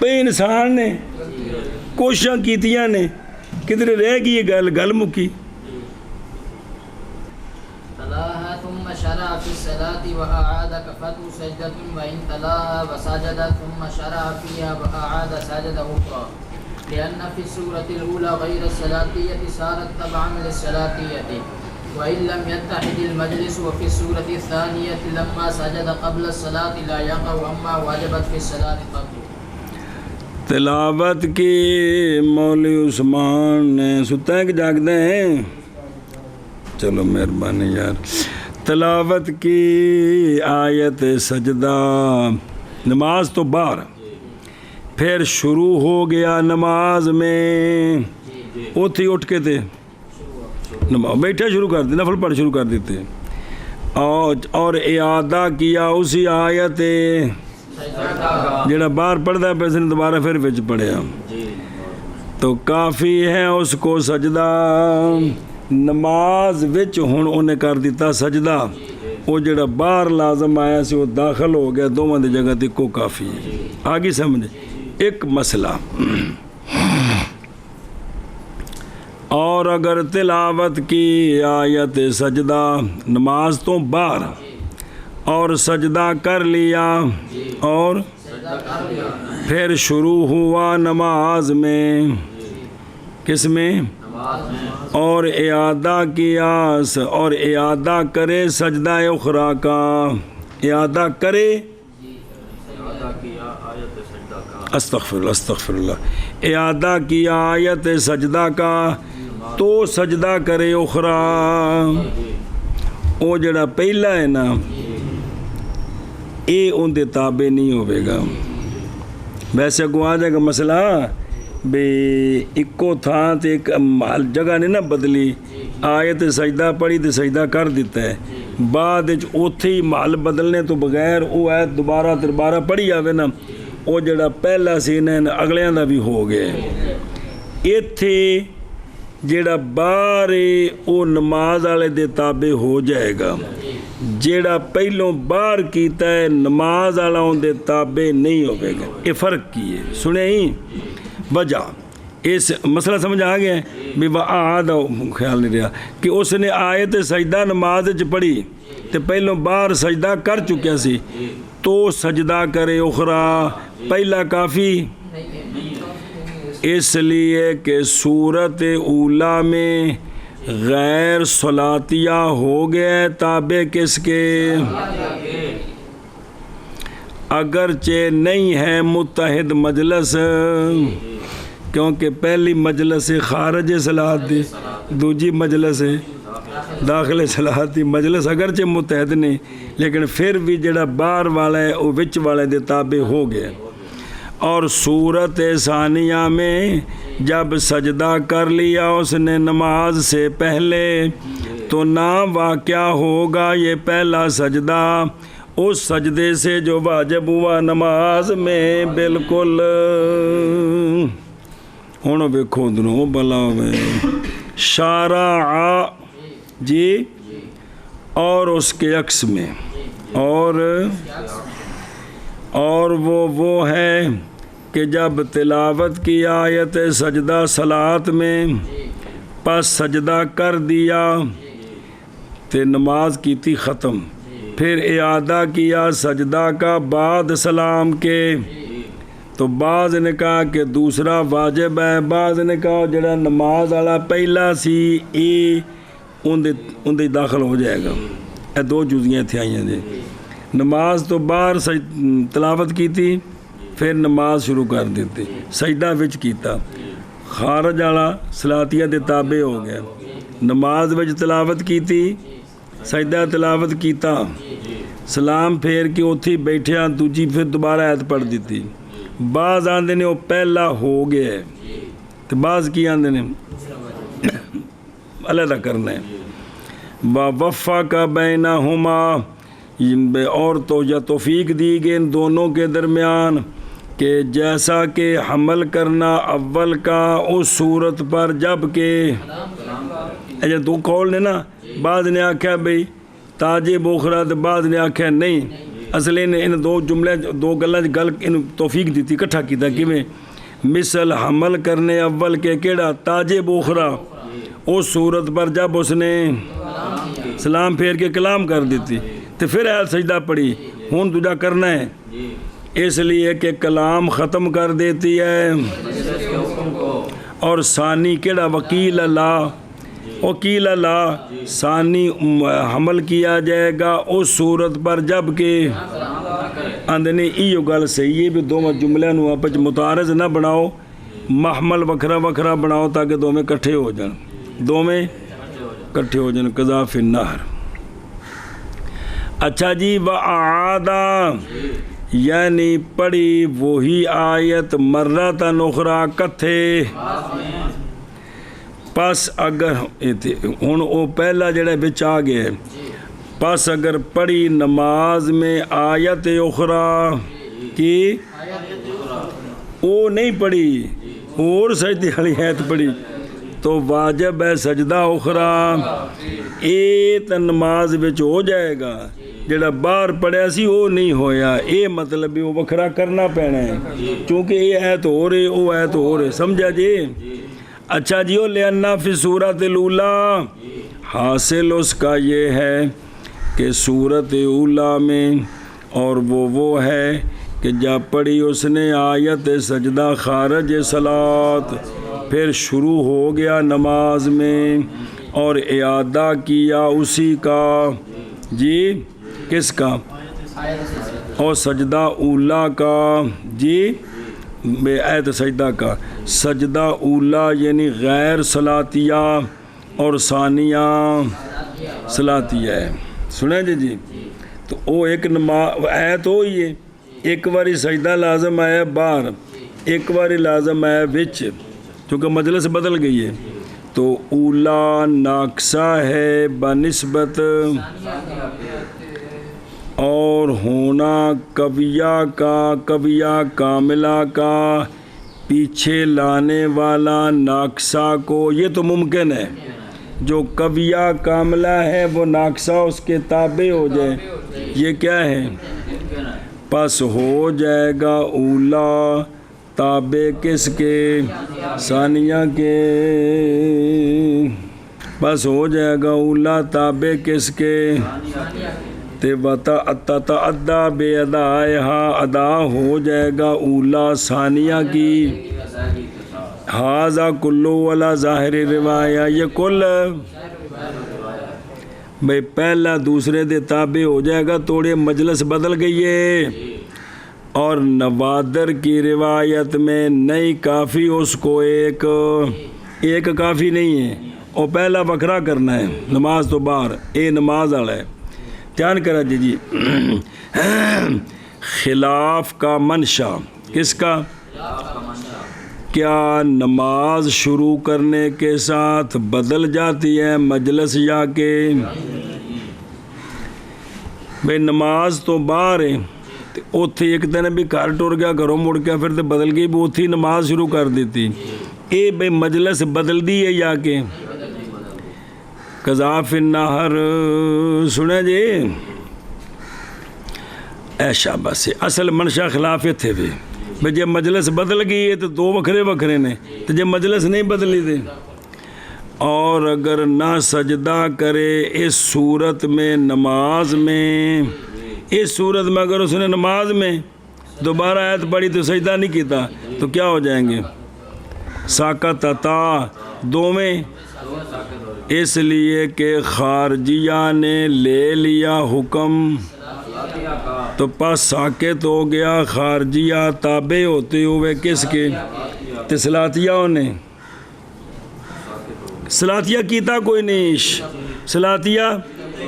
S2: ਭਈ ਇਨਸਾਨ ਨੇ ਕੋਸ਼ਿਸ਼ਾਂ ਕੀਤੀਆਂ ਨੇ ਕਿਧਰੇ ਰਹਿ ਗਈ ਇਹ ਗੱਲ ਮੁੱਕੀ
S3: تلاها ثم شرع في الصلاة وأعاد كفته سجدة وإن تلاها وسجد ثم شرع فيها وأعاد سجدة أخرى لأن في السورة الأولى غير الصلاتية صارت تبعا للصلاتية وإن لم يتحد المجلس وفي السورة الثانية لما سجد قبل الصلاة لا يقع أما واجبت في الصلاة قبله
S2: تلاوت کی مولوی عثمان نے ستا ہے کہ جاگتے ہیں چلو مہربانی یار تلاوت کی آیت سجدہ نماز تو باہر پھر شروع ہو گیا نماز میں اوتھی اٹھ کے تھے بیٹھے شروع کر دیتے نفل پڑھ شروع کر دیتے اور اعادہ کیا اسی آیت جڑا باہر پڑھتا ہے پھر اس نے دوبارہ پھر وچ پڑھیا تو کافی ہے اس کو سجدہ نماز وچ ہن انہیں کر دیتا سجدہ وہ جڑا باہر لازم آیا سی وہ داخل ہو گیا دونوں دی جگہ تے کو کافی ہے آگے سمجھے ایک مسئلہ اور اگر تلاوت کی آیت سجدہ نماز تو باہر اور سجدہ کر لیا اور پھر شروع ہوا نماز میں کس میں اور اعادہ کیا اور اعادہ کرے سجدہ اخرى کا اعادہ کرے استغفر اللہ اعادہ کیا آیت سجدہ کا تو سجدہ کرے اخرى وہ جڑا پہلا ہے نا یہ ان دے تابع نہیں ہوئے گا ویسے اگوں آ جائے گا مسئلہ بھی اکو تھان تے ایک جگہ نے نہ بدلی آیت سجدہ پڑھی تے سجدہ کر دیتا ہے بعد اوتھے ہی محل بدلنے تو بغیر وہ آیت دوبارہ تربارہ پڑھی آوے نا وہ جڑا پہلا سین ہے اگلیاں دا بھی ہو گئے ایتھے جڑا باہر وہ نماز والے دے تابع ہو جائے گا جیڑا پہلوں باہر کیتا ہے نماز والا ان دے تابع نہیں ہوئے گا یہ فرق کی ہے سنے ہی وجہ اس مسئلہ سمجھ آ گیا ہے بھی وعاد خیال نہیں رہا کہ اس نے آیت سجدہ نماز وچ پڑھی تے پہلوں باہر سجدہ کر چکیا سی تو سجدہ کرے اخرى پہلا کافی اس لیے کہ صورت اولا میں غیر صلاتیہ ہو گئے تابع کس کے اگرچہ نہیں ہے متحد مجلس کیونکہ پہلی مجلس خارج صلاۃ دی دوجی مجلس داخل صلاۃ دی مجلس اگرچہ متحد نہیں لیکن پھر بھی جڑا باہر والا ہے وہ وچ والے دے تابع ہو گیا اور صورت ثانیہ میں جب سجدہ کر لیا اس نے نماز سے پہلے تو نہ واقع ہوگا یہ پہلا سجدہ اس سجدے سے جو واجب ہوا نماز میں بالکل ہوں ویکھو دنوں بلا میں شارع جی اور اس کے عکس میں اور وہ ہے کہ جب تلاوت کی آیت سجدہ صلاۃ میں پس سجدہ کر دیا تے نماز کی تھی ختم پھر اعادہ کیا سجدہ کا بعد سلام کے تو بعض نے کہا کہ دوسرا واجب ہے بعض نے کہا جڑا نماز والا پہلا سی ان دے داخل ہو جائے گا یہ دو جزیاں تھیں آئیں دے نماز تو باہر تلاوت کی تھی پھر نماز شروع کر دیتی سجدہ وچ کیتا خارج والا صلاتیہ دے تابع ہو گیا نماز وچ تلاوت کی تھی سجدہ تلاوت کیتا سلام پھیر کے اتھی بیٹھیا دوجی پھر دوبارہ آیت پڑھ دیتی بعض آندے نے وہ پہلا ہو گیا تو بعض کی آندے نے علیحدہ کرنا ہے. وفا کا بینہما اور تو یا توفیق دی گئی ان دونوں کے درمیان کہ جیسا کہ حمل کرنا اول کا اس صورت پر جب کہ اچھا دو قول نے نا بعض نے آکھا بھئی تاجے بوخرا تو بعض نے آکھا نہیں اصل ان دو جملے دو گلاں گل ان توفیق دیتی اکٹھا کیتا کہ میں مثل حمل کرنے اول کے کیڑا تاجے بوخرا اس صورت پر جب اس نے سلام پھیر کے کلام کر دیتی تو پھر آیت سجدہ پڑھی ہون تجھا کرنا ہے اس لیے کہ کلام ختم کر دیتی ہے. اور ثانی کیڑا وکیل اللہ ثانی حمل کیا جائے گا اس صورت پر جب کہ اندنی ایو گل صحیح ہے بھی دونوں جملے نو آپس متعارض نہ بناؤ محمل وکھرا وکھرا بناؤ تاکہ دونوں کٹھے ہو جان قضا فی النہر. اچھا جی وَأَعَادَ یعنی پڑھی وہی آیت مرتن اخرى کتھے پس اگر ہن او پہلا جڑا بچ آ گیا ہے پس اگر پڑھی نماز میں آیت اخرى کی او نہیں پڑھی اور سجدے والی آیت پڑھی تو واجب ہے سجدہ اخرى اے تے نماز وچ ہو جائے گا جڑا باہر پڑھیا سی وہ نہیں ہویا اے مطلب بھی وہ وکھرا کرنا پینا ہے چونکہ یہ ایت ہو رہے وہ ایت ہو رہے سمجھا جی. اچھا جی وہ لأنہ فی سورۃ الاولیٰ حاصل اس کا یہ ہے کہ سورۃ اولیٰ میں اور وہ ہے کہ جب پڑھی اس نے آیت سجدہ خارج صلاۃ پھر شروع ہو گیا نماز میں اور اعادہ کیا اسی کا جی کس کا اور سجدہ اولیٰ کا جی آیت سجدہ کا سجدہ اولیٰ یعنی غیر صلاتیہ اور ثانیہ صلاتیہ ہے سنیں جی تو وہ ایک آیت ہوئی ہے ایک باری سجدہ لازم آیا باہر ایک باری لازم آیا وچ چونکہ مجلس بدل گئی ہے تو اولیٰ ناقصہ ہے بنسبت اور ہونا کبیہ کاملہ کا پیچھے لانے والا ناقصہ کو یہ تو ممکن ہے جو کبیہ کاملہ ہے وہ ناقصہ اس کے تابع ہو جائے یہ کیا ہے پس ہو جائے گا اولیٰ تابع کس کے ثانیہ کے پس ہو جائے گا اولیٰ تابع کس کے تتعدی بے ادائہا ادا ہو جائے گا اولیٰ ثانیہ کی ھذا کلو والا ظاہر روایہ یہ کل بھئی پہلا دوسرے دے تابع ہو جائے گا توڑے مجلس بدل گئی ہے اور نوادر کی روایت میں نہیں کافی اس کو ایک کافی نہیں ہے اور پہلا وکھرا کرنا ہے نماز تو باہر اے نماز والا ہے دھیان کرا جی خلاف کا منشا کس کا کیا نماز شروع کرنے کے ساتھ بدل جاتی ہے مجلس جا کے بھئی نماز تو باہر ہے اوتھے ایک دن بھی گھر ٹر گیا گھروں مڑ گیا پھر تو بدل گئی بھی اوتھی نماز شروع کر دیتی اے بھئی مجلس بدل دی ہے یا کہ قضا فی النہر سنے جی ایشا بس اصل منشا خلاف تھے بھی بھئی جب مجلس بدل گئی ہے تو دو وکھرے نے تو جب مجلس نہیں بدلی تھے اور اگر نہ سجدہ کرے اس صورت میں نماز میں اس صورت میں اگر اس نے نماز میں دوبارہ آیت پڑھی تو سجدہ نہیں کیتا تو کیا ہو جائیں گے ساکتتا دو میں اس لیے کہ خارجیہ نے لے لیا حکم تو پس ساکت ہو گیا خارجیہ تابع ہوتے ہوئے کس کے صلاتیہ نے صلاتیہ کیتا کوئی نہیں صلاتیہ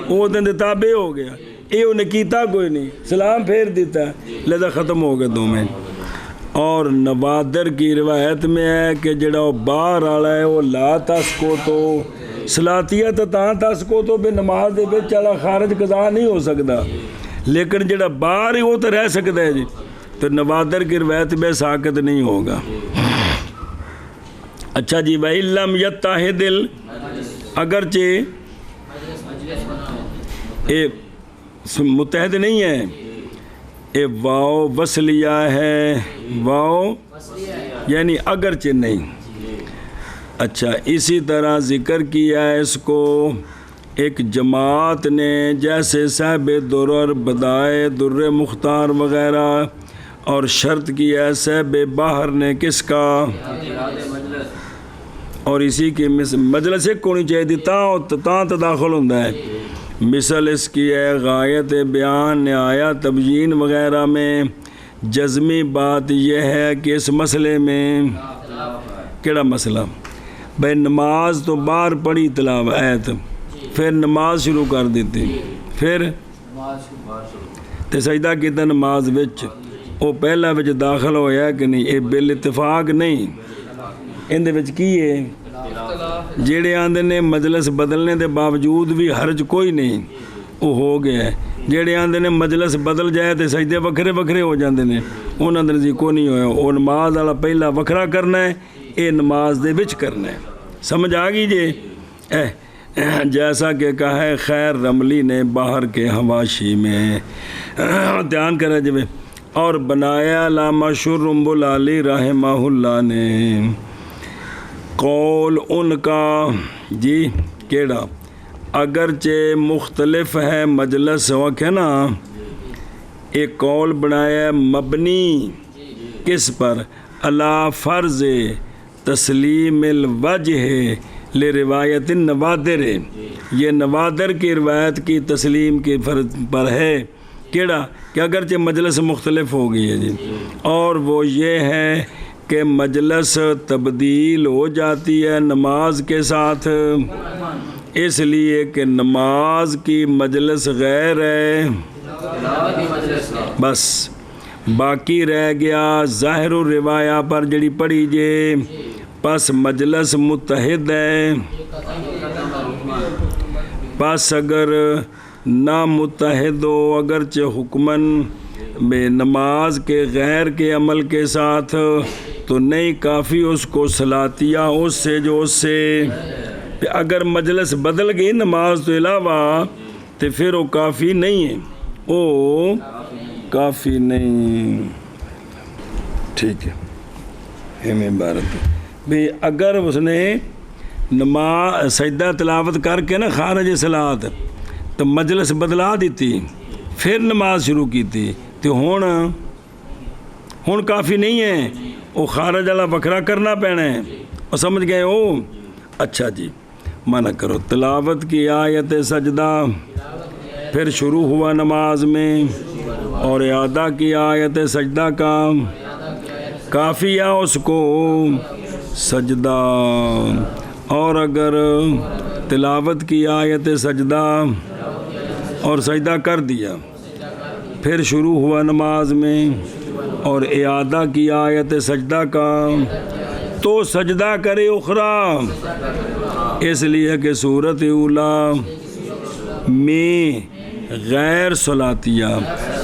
S2: وہ دن تابع ہو گیا اے انہیں کیتا کوئی نہیں سلام پھیر دیتا لہذا ختم ہو گئے دو میں اور نوادر کی روایت میں ہے کہ جڑا وہ باہر والا ہے وہ لا تسکو تو سلاتیہ تو تسکو تو بھی نماز دے وچ والا خارج قضا نہیں ہو سکتا، لیکن جڑا باہر ہے وہ تو رہ سکتا ہے جی، تو نوادر کی روایت میں ساقط نہیں ہوگا۔ اچھا جی، بھائی لم یتحد اگرچہ اے متحد نہیں ہے، اے واو وصلیہ ہے، واو یعنی اگرچہ نہیں۔ اچھا، اسی طرح ذکر کیا ہے اس کو ایک جماعت نے، جیسے صاحب درر بدائے در مختار وغیرہ، اور شرط کیا ہے صاحب باہر نے کس کا، اور اسی کی مجلس ایک ہونی چاہیے تاں تداخل ہوتا ہے۔ مثل اس کی ہے غایت بیان نہایہ تبیین وغیرہ میں جزمی بات یہ ہے کہ اس مسئلے میں کیڑا مسئلہ، بھائی نماز تو باہر پڑھی تلاوت، پھر نماز شروع کر دیتی، پھر تے سجدہ کیتا نماز وچ، وہ پہلا وچ داخل ہویا کہ نہیں، یہ بالاتفاق نہیں، اندے وچ کی ہے جیڑے آندے نے مجلس بدلنے دے باوجود بھی حرج کوئی نہیں، وہ ہو گیا ہے۔ جیڑے آندے نے مجلس بدل جائے تے سجدے وکھرے وکھرے ہو جاندے نے، انہاں دے نزدیک کوئی نہیں ہویا، وہ نماز والا پہلا وکھرا کرنا ہے، یہ نماز دے وچ کرنا ہے۔ سمجھ آ گئی جی؟ جیسا کہ کہا ہے خیر رملی نے باہر کے حواشی میں، دھیان کرے جی، اور بنایا علامہ شرم العالی رحمہ اللہ نے قول ان کا جی کیڑا، اگرچہ مختلف ہے مجلس وقت نا، ایک قول بنایا مبنی کس پر، علی فرض تسلیم الوجہ لروایت نوادر، یہ نوادر کی روایت کی تسلیم کے فرض پر ہے، کیڑا کہ اگرچہ مجلس مختلف ہو گئی ہے جی، اور وہ یہ ہے کہ مجلس تبدیل ہو جاتی ہے نماز کے ساتھ، اس لیے کہ نماز کی مجلس غیر ہے، بس باقی رہ گیا ظاہر الروایہ پر جڑی پڑھی جے، پس مجلس متحد ہے، پس اگر نہ متحد ہو اگرچہ حکمن میں نماز کے غیر کے عمل کے ساتھ، تو نہیں کافی اس کو صلاتیہ اس سے جو اس سے، اگر مجلس بدل گئی نماز تو علاوہ تو پھر وہ کافی نہیں ہے، وہ کافی نہیں، ٹھیک ہے، ہمیں عبارت بھی اگر اس نے نماز سجدہ تلاوت کر کے نا خارج صلاۃ تو مجلس بدلا دیتی، پھر نماز شروع کی تھی، تو ہون کافی نہیں ہے، وہ خارج والا وکھرا کرنا پینا ہے، اور سمجھ گئے ہو؟ اچھا جی، منع کرو تلاوت کی آیت سجدہ، پھر شروع ہوا نماز میں، اور اعادہ کی آیت سجدہ کا کافی ہے اس کو سجدہ، اور اگر تلاوت کی آیت سجدہ اور سجدہ کر دیا، پھر شروع ہوا نماز میں اور اعادہ کی آیت سجدہ کا، تو سجدہ کرے اخری، اس لیے کہ صورت اولا میں غیر صلاتیہ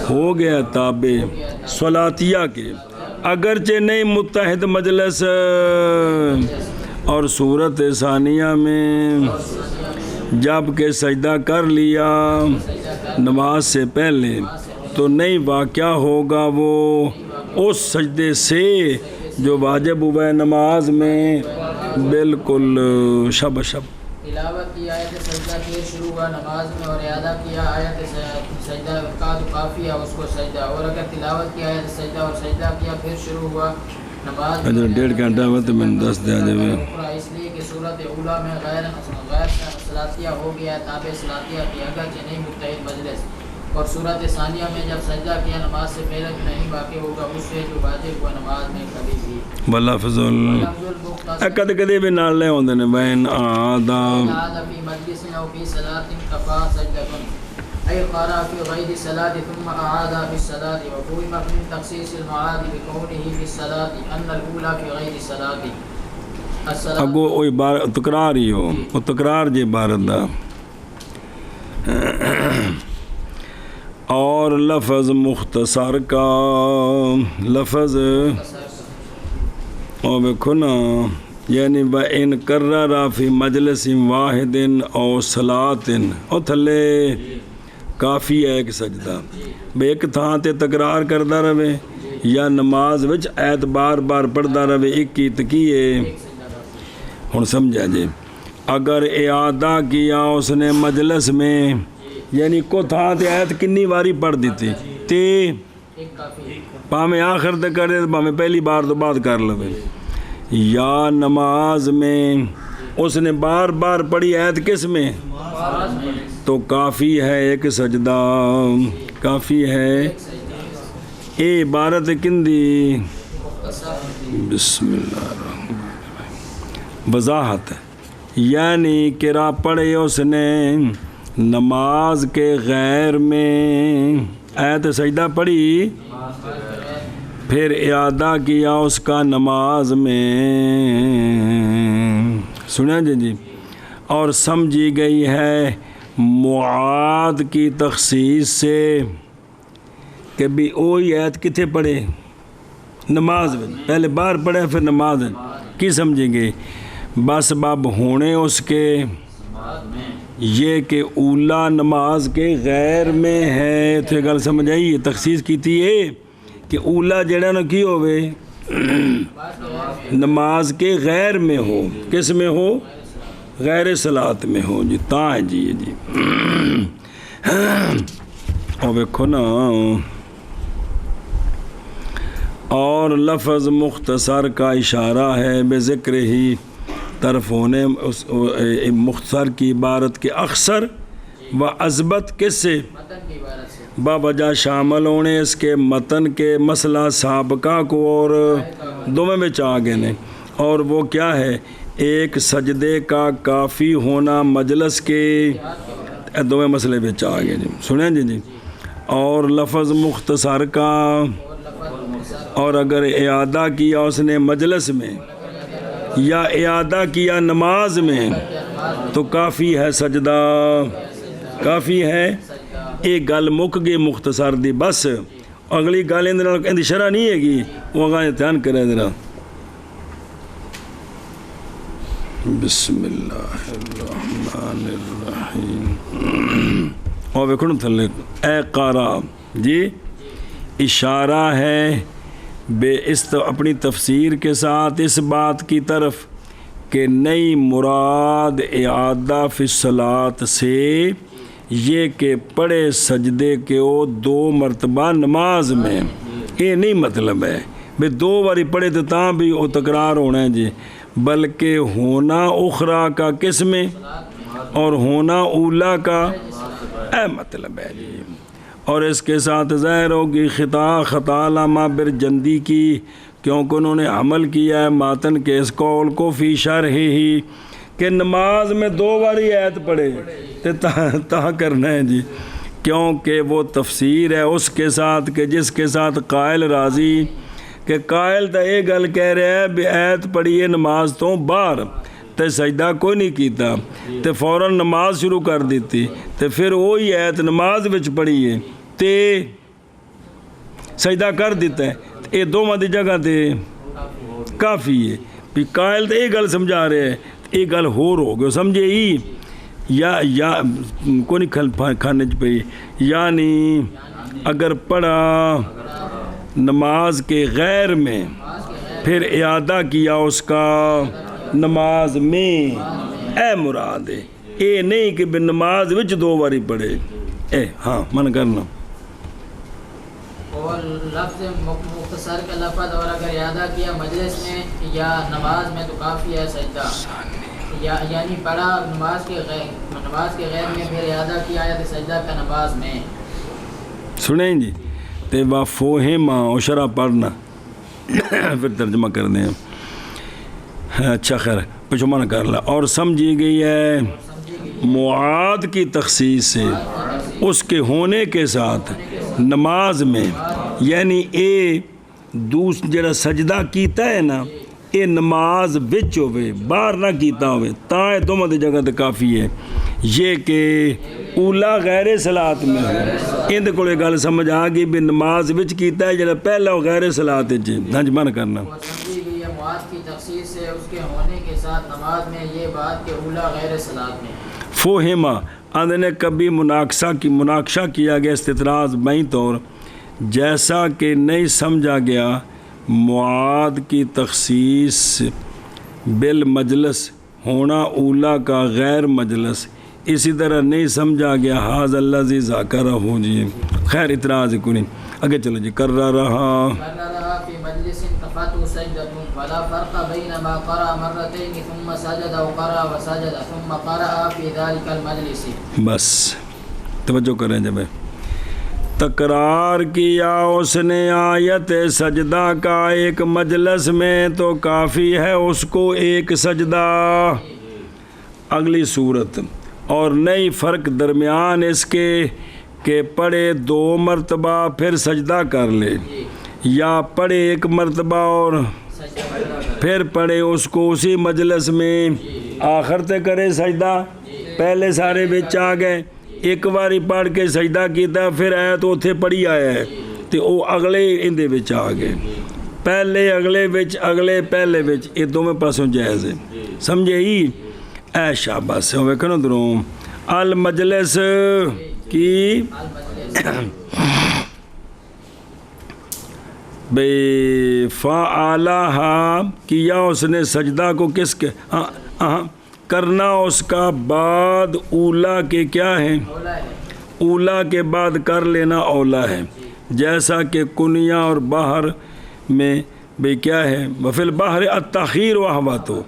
S2: ہو گیا تابع صلاتیہ کے، اگرچہ نہیں متحد مجلس، اور صورت ثانیہ میں جب کہ سجدہ کر لیا نماز سے پہلے، تو نہیں واقعہ ہوگا وہ اس سجدے سے جو واجب ہوا ہے نماز میں، بالکل شب
S3: تلاوت کی آیت سجدہ پھر شروع ہوا نماز میں، اور اعادہ کیا آیت سجدہ کا تو کافی ہے اس کو سجدہ، اور اگر تلاوت کی آیت سجدہ اور سجدہ کیا پھر شروع ہوا نماز میں،
S2: 1.5 گھنٹہ میں تو میں نے 10 دیا جائے،
S3: اس لیے کہ صورت اولا میں غیر صلاتیہ ہو گیا تابع صلاتیہ کی، اگرچہ نہیں متحد مجلس، اور صورت ثانیہ میں جب سجدہ کیا نماز سے پہلے نہیں واقع ہوگا اس سے جو واجب ہوا نماز میں کبھی بھی۔
S2: واللفظ کدے کدے بھی نال لے ہوندے نے بین آدھا
S3: فی مجلس او فی صلاۃ کفا سجدۃ، أي قرأ في غير الصلاة ثم أعاد في الصلاة. وفهم من تخصيص المعاد بكونه في الصلاة أن الأولى في غير الصلاة.
S2: اگو وہ عبارت تکرار ہی ہو وہ تکرار جی عبارت دا اور لفظ مختصر کا لفظ اور دیکھو نا یعنی وَإِنْ كَرَّرَ فِي مَجْلِسٍ وَاحِدٍ أَوْ صَلَاةٍ اور تھلے کافی ہے ایک سجدہ بے ایک تھان تے تکرار کردا رہے یا نماز وچ ایت بار بار پڑھدا رہے ایک کی تکیے ہن سمجھا جی اگر اعادہ کیا اس نے مجلس میں یعنی کو تھان تے ایت کنی واری پڑھ دیتی تے پاویں آخر تے کرے پاویں پہلی بار تو بعد کر لوے یا نماز میں اس نے بار بار پڑھی ایت کس میں تو کافی ہے ایک سجدہ کافی ہے اے عبارت کندی بسم اللہ الرحمن الرحیم وضاحت یعنی قرا پڑھے اس نے نماز کے غیر میں ایت سجدہ پڑھی پھر اعادہ کیا اس کا نماز میں سنیں جی اور سمجھی گئی ہے معاد کی تخصیص سے کہ بھی وہی ایت کتنے پڑھے نماز میں پہلے بار پڑھے پھر نماز کی سمجھیں گے بس باب ہونے اس کے یہ کہ اولا نماز کے غیر میں ہے تو گل سمجھ آئی تخصیص کی تھی ہے کہ اولا جڑا نا کی ہوئے نماز کے غیر میں ہو کس میں ہو غیر صلاۃ میں ہو جی تا ہے جی جی اور دیکھو نا اور لفظ مختصر کا اشارہ ہے بے ذکر ہی طرف ہونے مختصر کی عبارت کے اکثر و اضبط کس سے باوجہ شامل ہونے اس کے متن کے مسئلہ سابقہ کو اور دونوں میں چاہ گئے نے اور وہ کیا ہے ایک سجدے کا کافی ہونا مجلس کے دونوں مسئلے میں چاہ گئے جی سنیں جی اور لفظ مختصر کا اور اگر اعادہ کیا اس نے مجلس میں یا اعادہ کیا نماز میں تو کافی ہے سجدہ کافی ہے ایک گل مک گئی مختصر دی بس اگلی گل اندر شرح نہیں ہے گی وہ اگاں دھیان کرے ذرا بسم اللہ الرحمن الرحیم اور ویکھو تھلے اے قارا جی اشارہ ہے اپنی تفسیر کے ساتھ اس بات کی طرف کہ نئی مراد اعادہ فی الصلاۃ سے یہ کہ پڑھے سجدے کے وہ 2 مرتبہ نماز میں یہ نہیں مطلب ہے بھئی 2 باری پڑھے تو تاں بھی وہ تکرار ہونا ہے جی بلکہ ہونا اخرى کا کس میں اور ہونا اولا کا اے مطلب ہے جی اور اس کے ساتھ ظاہر ہوگی خطا علامہ برجندی کی کیونکہ انہوں نے عمل کیا ہے ماتن کے اس قول کو فی شرح ہی کہ نماز میں 2 باری ایت پڑھے تا کرنا ہے جی کیونکہ وہ تفسیر ہے اس کے ساتھ کہ جس کے ساتھ قائل راضی کہ قائل تا یہ گل کہہ رہے ہیں بھی ایت پڑھیے نماز تو باہر تے سجدہ کوئی نہیں کیتا تے فوراً نماز شروع کر دیتی تے پھر وہی ایت نماز وچ پڑھیے تے سجدہ کر دیتا ہے یہ 2 دی جگہ تے کافی ہے بھی قائل تے یہ گل سمجھا رہے ہیں یہ گل ہو گئے سمجھے ہی یا کوئی نہیں کھانے پہ یعنی اگر پڑھا نماز کے غیر میں پھر اعادہ کیا اس کا نماز میں اے مراد ہے اے نہیں کہ نماز وچ 2 باری پڑھے اے ہاں من کرنا
S3: اور لفظ مختصر کا لفظ اور اگر اعادہ کیا مجلس میں یا نماز میں تو کافی ہے سجدہ یعنی پڑھا نماز کے غیر میں پھر اعادہ کیا آیت سجدہ کا نماز میں
S2: سنیں جی تے وفوہما اور شرح پڑھنا پھر ترجمہ کر دیں اچھا خیر پچھو من کر لا اور سمجھی گئی ہے معاد کی تخصیص سے اس کے ہونے کے ساتھ نماز میں، یعنی اے جڑا سجدہ کیتا ہے نا یہ نماز وچ ہوئے باہر نہ کیتا ہوئے تاں یہ دونوں دی جگہ تے کافی ہے۔ یہ کہ اولا غیر صلاۃ میں ہو اندے کو یہ گل سمجھ آ گئی بھی نماز وچ کیتا ہے جڑا پہلا وہ غیر صلاۃ وچ ہنج من کرنا
S3: وہ سمجھی گئی ہے معاد کی تخصیص سے اس کے ہونے کے ساتھ نماز میں یہ بات کہ اولا غیر صلاۃ میں
S2: فوہما اندر نے کبھی مناقشہ کیا گیا استطراز بیں طور جیسا کہ نہیں سمجھا گیا معاد کی تخصیص بالمجلس ہونا اولا کا غیر مجلس، اسی طرح نہیں سمجھا گیا حاض اللہ زی ذاکرہ ہو جی خیر اعتراض کو نہیں آگے چلو جی کر رہا
S3: فی مجلس کفته سجدۃ ولا فرق بین ما قرأ مرتين ثم سجد وقرأ وسجد ثم قرأ في ذلك المجلس۔
S2: بس توجہ کریں جب تکرار کیا اس نے آیت سجدہ کا ایک مجلس میں تو کافی ہے اس کو ایک سجدہ۔ اگلی صورت اور نئی فرق درمیان اس کے کہ پڑھے 2 مرتبہ پھر سجدہ کر لے یا پڑھے 1 مرتبہ اور پھر پڑھے اس کو اسی مجلس میں آخر تے کرے سجدہ، پہلے سارے بچ آ گئے ایک باری پڑھ کے سجدہ کیتا پھر آیا تو اتھے پڑھی آیا ہے تو وہ اگلے اندے بچ آ گئے، پہلے اگلے بچ اگلے پہلے بچ یہ دونوں پاسوں جائز ہے، سمجھے ہی اے شاباش ہوئے کنو دروں المجلس کی بے فعلہا کیا اس نے سجدہ کو کس کے کرنا اس کا بعد اولا کے کیا ہے اولا کے بعد کر لینا اولا ہے، جیسا کہ کنیا اور باہر میں بھئی کیا ہے وفی البحر التاخیر وحواتو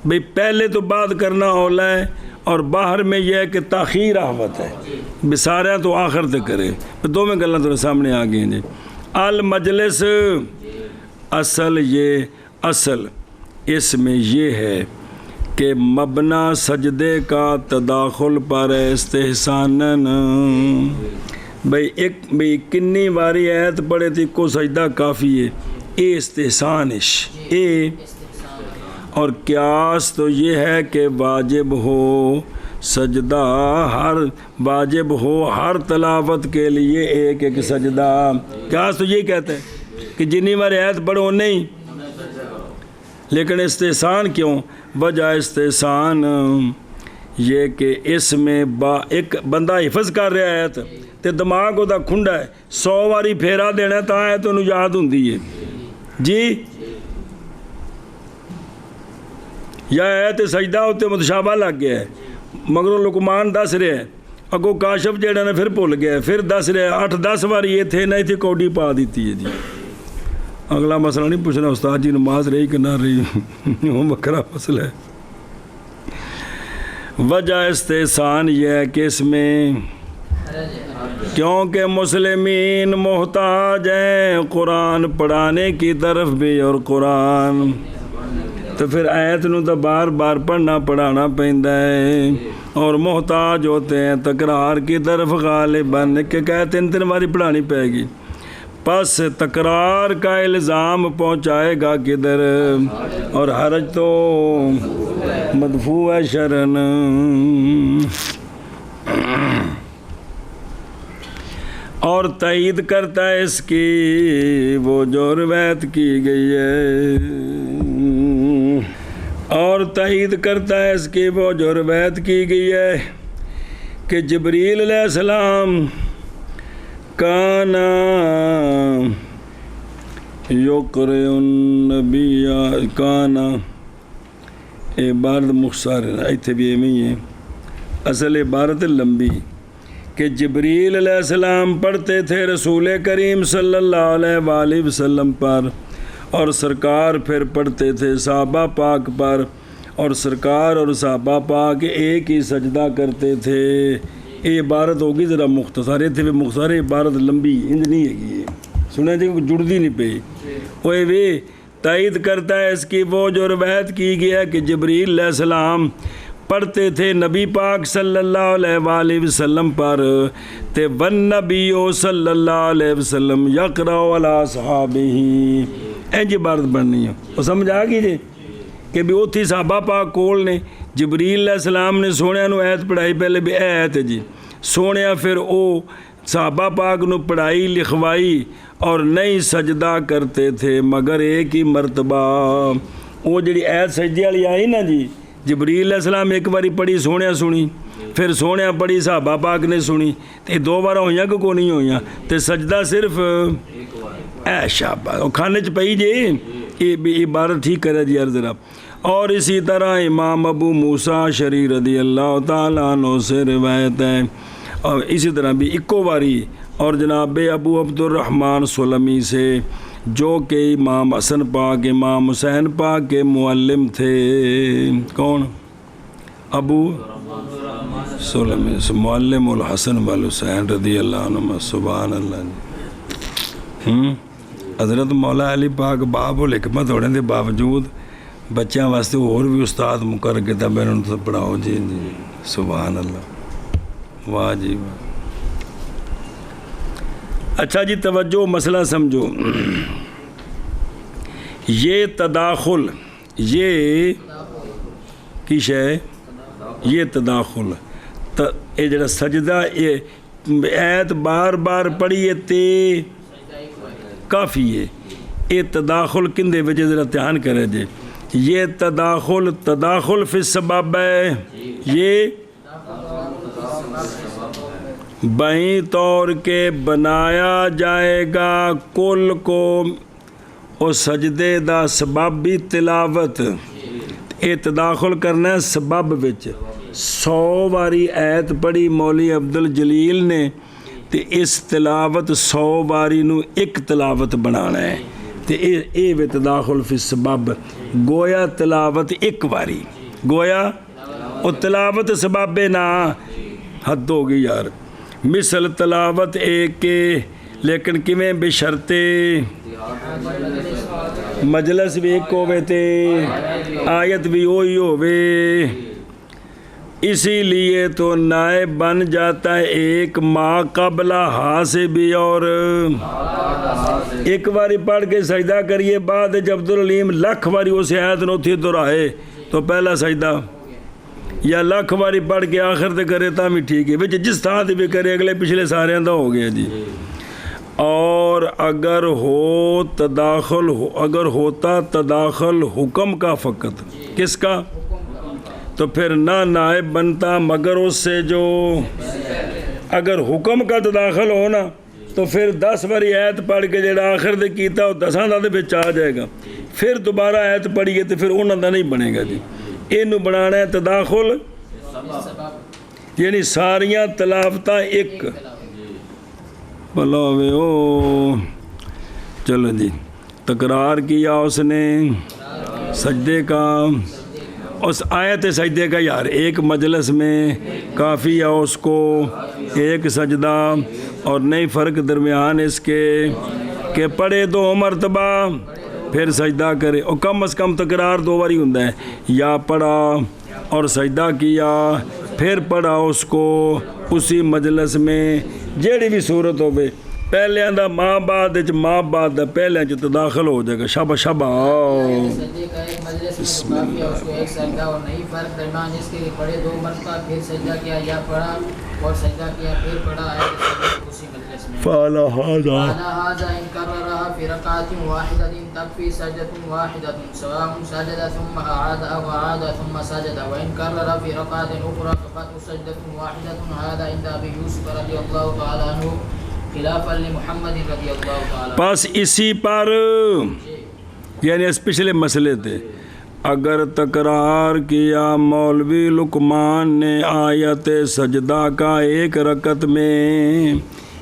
S2: بھئی پہلے تو بعد کرنا اولا ہے اور باہر میں یہ ہے کہ تاخیر احوت ہے بسارا تو آخر تک کرے دو میں گلنا تو سامنے آ گئے ہیں۔ المجلس اصل اس میں یہ ہے کہ مبنا سجدے کا تداخل پر استحسانن بھئی کنی واری آیت پڑھے تھی کو سجدہ کافی ہے اے استحسانش اے اور قیاس تو یہ ہے کہ واجب ہو سجدہ واجب ہو ہر تلاوت کے لیے ایک ایک سجدہ، قیاس تو یہ کہتے ہیں کہ جنہی بار آیت پڑھو نہیں، لیکن استحسان کیوں؟ وجہ استحسان یہ کہ اس میں ایک بندہ حفظ کر رہا ہے تے دماغ دا کھنڈا ہے 100 واری پھیرا دینا تا ہے تو انہوں یاد ہوندی ہے جی، یا ہے تے سجدہ ہوتے متشابہ لگ گیا ہے مگر لقمان دس رہے ہیں اگو کاشف جیڑا نے پھر بھول گیا ہے پھر دس رہے 8-10 واری یہ تھے نہیں تھی کوڈی پا دیتی ہے جی۔ اگلا مسئلہ نہیں پوچھنا استاد جی نماز رہی کہ نہ رہی وہ بکرا مسئلہ ہے۔ وجہ استحسان یہ ہے کہ اس میں کیونکہ مسلمین محتاج ہیں قرآن پڑھانے کی طرف بھی اور قرآن تو پھر آیت نو تو بار بار پڑھنا پڑھانا پہندا ہے اور محتاج ہوتے ہیں تکرار کی طرف غالباً کہ کہتے ہیں 3 باری پڑھانی پڑے گی، پس تکرار کا الزام پہنچائے گا کدھر اور حرج تو مدفوع ہے شرن۔ اور تائید کرتا ہے اس کی وہ جو روایت کی گئی ہے، اور تائید کرتا ہے اس کی وہ جو روایت کی گئی ہے کہ جبریل علیہ السلام کانا یقرئ النبی کانا عبارت مختصر ایتھے بھی ایمی ہے اصل عبارت لمبی کہ جبریل علیہ السلام پڑھتے تھے رسول کریم صلی اللہ علیہ وآلہ وسلم پر اور سرکار پھر پڑھتے تھے صحابہ پاک پر اور سرکار اور صحابہ پاک ایک ہی سجدہ کرتے تھے۔ یہ عبارت ہوگی ذرا مختصر تھے بھی مختصر عبارت لمبی انج نہیں ہے سنے تھے جڑتی نہیں پئی وہ بھی تائید کرتا ہے اس کی وہ جو روایت کی گیا کہ جبریل علیہ السلام پڑھتے تھے نبی پاک صلی اللہ علیہ وآلہ وسلم پر تے والنبی صلی اللہ علیہ وسلم یقرأ علی اصحابہ انج عبارت بننی ہے وہ سمجھ آ گئی جی کہ بھی اتھی صحابہ پاک کول نے جبریل علیہ السلام نے سونے نو ایت پڑھائی پہلے بھی ایت ہے جی سونے پھر او صحابہ پاک نو پڑھائی لکھوائی اور نہیں سجدہ کرتے تھے مگر ایک ہی مرتبہ وہ جڑی ایت سجدے والی آئی نا جی جبریل علیہ السلام ایک باری پڑھی سونے سنی پھر سونے پڑھی صحابہ پاک نے سنی تے دو بار ہوئیاں کہ کو نہیں ہوئیاں تے سجدہ صرف اے شاباش وہ کھانے چ پئی جی یہ عبارت ٹھیک کرے جی یار ذرا اور اسی طرح امام ابو موسیٰ شری رضی اللہ تعالیٰ عنہ سے روایت ہے اور اسی طرح بھی اکو باری اور جناب ابو عبد الرحمن سلمی سے جو کہ امام حسن پاک امام حسین پاک کے معلم تھے کون ابو سلمی معلم الحسن والحسین رضی اللہ عنہ سبحان اللہ حضرت مولا علی پاک باب الحکمت ہونے کے باوجود بچیاں واسطے اور بھی استاد مقرر کتابیں انہوں نے پڑھاؤ جی جی سبحان اللہ واہ جی واہ اچھا جی توجہ مسئلہ سمجھو یہ تداخل یہ کی شے یہ تداخل یہ جڑا سجدہ یہ ایت بار بار پڑھیے تے کافی ہے یہ تداخل کندے وجہ ذرا دھیان کرے جے یہ تداخل فی السبب ہے یہ بائیں طور کے بنایا جائے گا کل کو اور سجدے دا سبب بھی تلاوت یہ تداخل کرنا ہے سبب وچ 100 باری ایت پڑھی مولی عبد الجلیل نے تے اس تلاوت 100 باری نو ایک تلاوت بنانا ہے تے اے وے تداخل فی السبب گویا تلاوت ایک باری گویا او تلاوت سبب نا حد ہو گئی یار مثل تلاوت ایک کے لیکن کیویں بشرطے مجلس بھی ایک ہوئے تے آیت بھی وہی ہوئے اسی لیے تو نائب بن جاتا ہے ایک ما قبلہ ہا سے بھی اور ایک باری پڑھ کے سجدہ کریے بعد جب عبدالعلیم لکھ باری اسے آیت نو تھی دہرائے تو پہلا سجدہ یا لکھ باری پڑھ کے آخر تے کرے تا بھی ٹھیک ہے بچ جس طرح بھی کرے اگلے پچھلے سارے اندہ ہو گیا جی اور اگر ہوتا تداخل حکم کا فقط کس کا تو پھر نہ نائب بنتا مگر اس سے جو اگر حکم کا تداخل ہونا تو پھر 10 باری ایت پڑھ کے جڑا آخر دے کیتا وہ 10 دے وچ آ جائے گا پھر دوبارہ ایت پڑھیے تو پھر انہاں دا نہیں بنے گا جی اینو بنانا ہے تداخل یعنی ساریاں تلاوتاں ایک بلاوے او چلو جی تکرار کیا اس نے سجدے کا اس آیت سجدے کا یار ایک مجلس میں کافی ہے اس کو ایک سجدہ اور نہیں فرق درمیان اس کے کہ پڑھے 2 مرتبہ پھر سجدہ کرے اور کم از کم تکرار 2 باری ہوتا ہے یا پڑھا اور سجدہ کیا پھر پڑھا اس کو اسی مجلس میں جیڑی بھی صورت ہوئے پہلے آندہ ماں بعد دا پہلے جو تداخل ہو جائے گا شابہ
S3: سجدے کا ایک مجلس میں کافی ہے اس کو ایک سجدہ اور نہیں فرق درمیان اس کے لیے پڑھے 2 مرتبہ پھر سجدہ کیا یا پڑھا اور سجدہ کیا پھر پڑھا ہے اسی مجلس میں
S2: فعلا هذا
S3: إن كررها في ركعة واحدة تكفي سجدة واحدة سواء سجد ثم أعاد أو أعاد ثم سجد وإن كرر في ركعة أخرى فقط سجدة واحدة هذا عند أبي يوسف رضي الله تعالى عنه خلافا لمحمد رضی اللہ تعالی
S2: پس اسی پر یعنی اس پچھلے مسئلے تھے اگر تکرار کیا مولوی لقمان نے آیت سجدہ کا ایک رکعت میں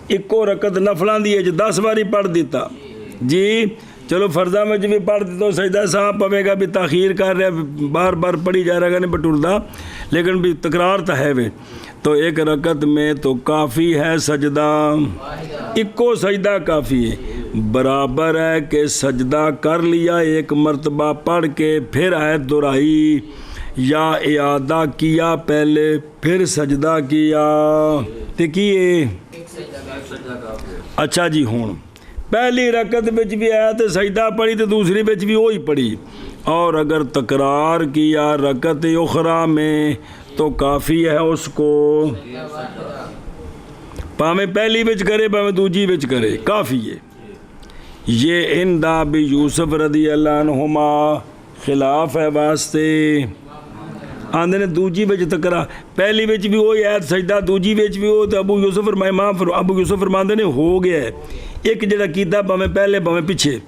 S2: ایکو رکعت نفلاں دی 10 باری پڑھ دیتا جی چلو فرضہ میں جو بھی پڑھ دیتا ہوں سجدہ صاحب پوے گا بھی تاخیر کر رہا بار بار پڑھی جا رہا گا نہیں بٹوردہ لیکن بھی تکرار تو ہے وے تو ایک رکعت میں تو کافی ہے سجدہ ایکو سجدہ کافی ہے برابر ہے کہ سجدہ کر لیا ایک مرتبہ پڑھ کے پھر آیت دہرائی یا اعادہ کیا پہلے پھر سجدہ کیا تے کیے
S3: ایک سجدہ کافی ہے۔
S2: اچھا جی ہوں پہلی رکعت وچ بھی آیت سجدہ پڑھی تو دوسری وچ بھی وہی پڑھی، اور اگر تکرار کیا رکعت اخرى میں تو کافی ہے اس کو، پاویں پہلی وچ کرے پاویں دوجی وچ کرے کافی ہے۔ یہ ان دا بھی یوسف رضی اللہ عنہما خلاف ہے واسطے، آندے نے دوجی وچ تکرار پہلی وچ بھی وہی آیت سجدہ دوجی وچ بھی ہو تو ابو یوسف فرماندے نے ہو گیا ہے، ایک جڑا کیتا پاویں پہلے پاویں پیچھے،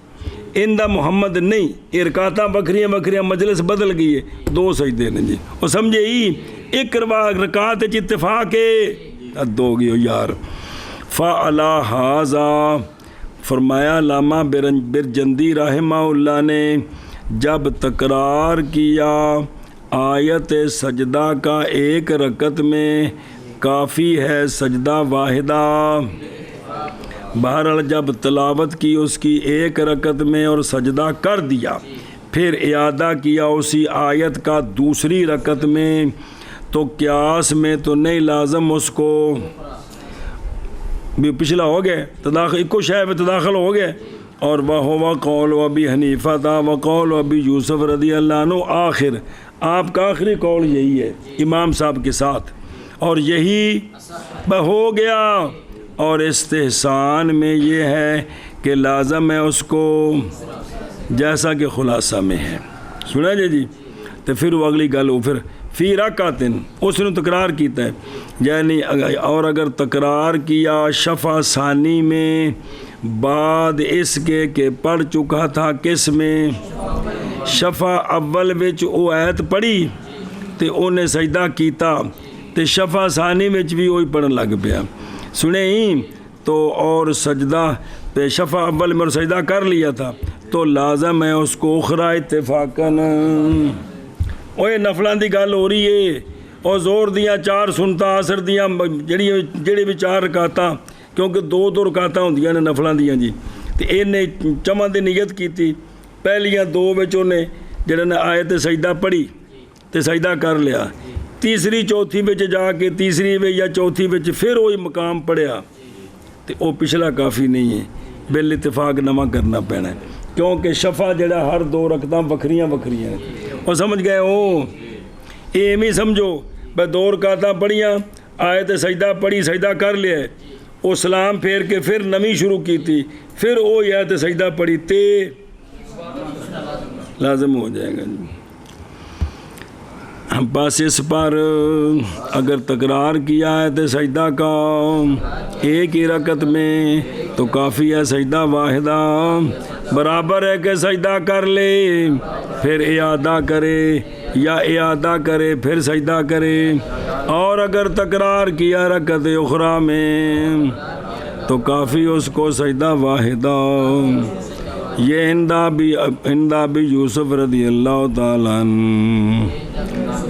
S2: ان دا محمد نہیں، یہ رکعتاں بکھریاں بکھریاں مجلس بدل گئی ہے، دو سجدے نے جی وہ سمجھے ہی ایک رکعت وچ اتفاق ہے حد ہو گئی ہو یار۔ فعلی ھذا فرمایا علامہ برجندی رحمہ اللہ نے جب تکرار کیا آیت سجدہ کا ایک رکعت میں کافی ہے سجدہ واحدہ، بہرحال جب تلاوت کی اس کی ایک رکعت میں اور سجدہ کر دیا پھر اعادہ کیا اسی آیت کا دوسری رکعت میں تو قیاس میں تو نہیں لازم اس کو، بھی پچھلا ہو گئے تداخل ایک شے میں تداخل ہو گئے، اور وہ قول ابی حنیفہ تھا و قول ابی یوسف رضی اللہ عنہ آخر، آپ کا آخری قول یہی ہے امام صاحب کے ساتھ، اور یہی ہو گیا، اور استحسان میں یہ ہے کہ لازم ہے اس کو جیسا کہ خلاصہ میں ہے، سنا جی تو پھر وہ اگلی گل ہو پھر فی رکعتن اس نے تکرار کیتا ہے، یعنی اور اگر تکرار کیا شفع ثانی میں بعد اس کے کہ پڑھ چکا تھا کس میں شفع اول وچ او آیت پڑھی تے انہیں سجدہ کیتا تے شفع ثانی وچ بھی وہی پڑھن لگ پیا سنے ہی تو، اور سجدہ پہ شفع اول میں سجدہ کر لیا تھا تو لازم ہے اس کو اخرى اتفاقاً، اوے نفلاں دی گل ہو رہی ہے، اور زور دیاں چار سنتا اثر دیاں جڑی بھی چار رکعتاں کیونکہ دو رکعتاں ہوندیاں نے نفلاں دیاں جی، تے انہیں چمن دی نیت کیتی پہلیاں دو وچ انہیں جڑے نے آیت سجدہ پڑھی تے سجدہ کر لیا، تیسری چوتھی وچ جا کے تیسری یا چوتھی وچ پھر وہی مقام پڑھیا تے او پچھلا کافی نہیں ہے، بال اتفاق نواں کرنا پینا ہے، کیونکہ شفع جڑا ہر دو رکعتاں وکھریاں وکھریاں اور سمجھ گئے ہو، ایویں سمجھو بھائی دو رکعتاں پڑھیاں آیت سجدہ پڑھی سجدہ کر لیا وہ سلام پھیر کے پھر نویں شروع کی تھی پھر وہ آیت سجدہ پڑھی تے لازم ہو جائے گا جی۔ بس اس پر اگر تکرار کیا ہے تو سجدہ کا ایک ہی رکعت میں تو کافی ہے سجدہ واحدہ، برابر ہے کہ سجدہ کر لے پھر اعادہ کرے یا اعادہ کرے پھر سجدہ کرے، اور اگر تکرار کیا رکعت اخرى میں تو کافی اس کو سجدہ واحدہ۔ یہ ہندا بھی یوسف رضی اللہ تعالیٰ عنہ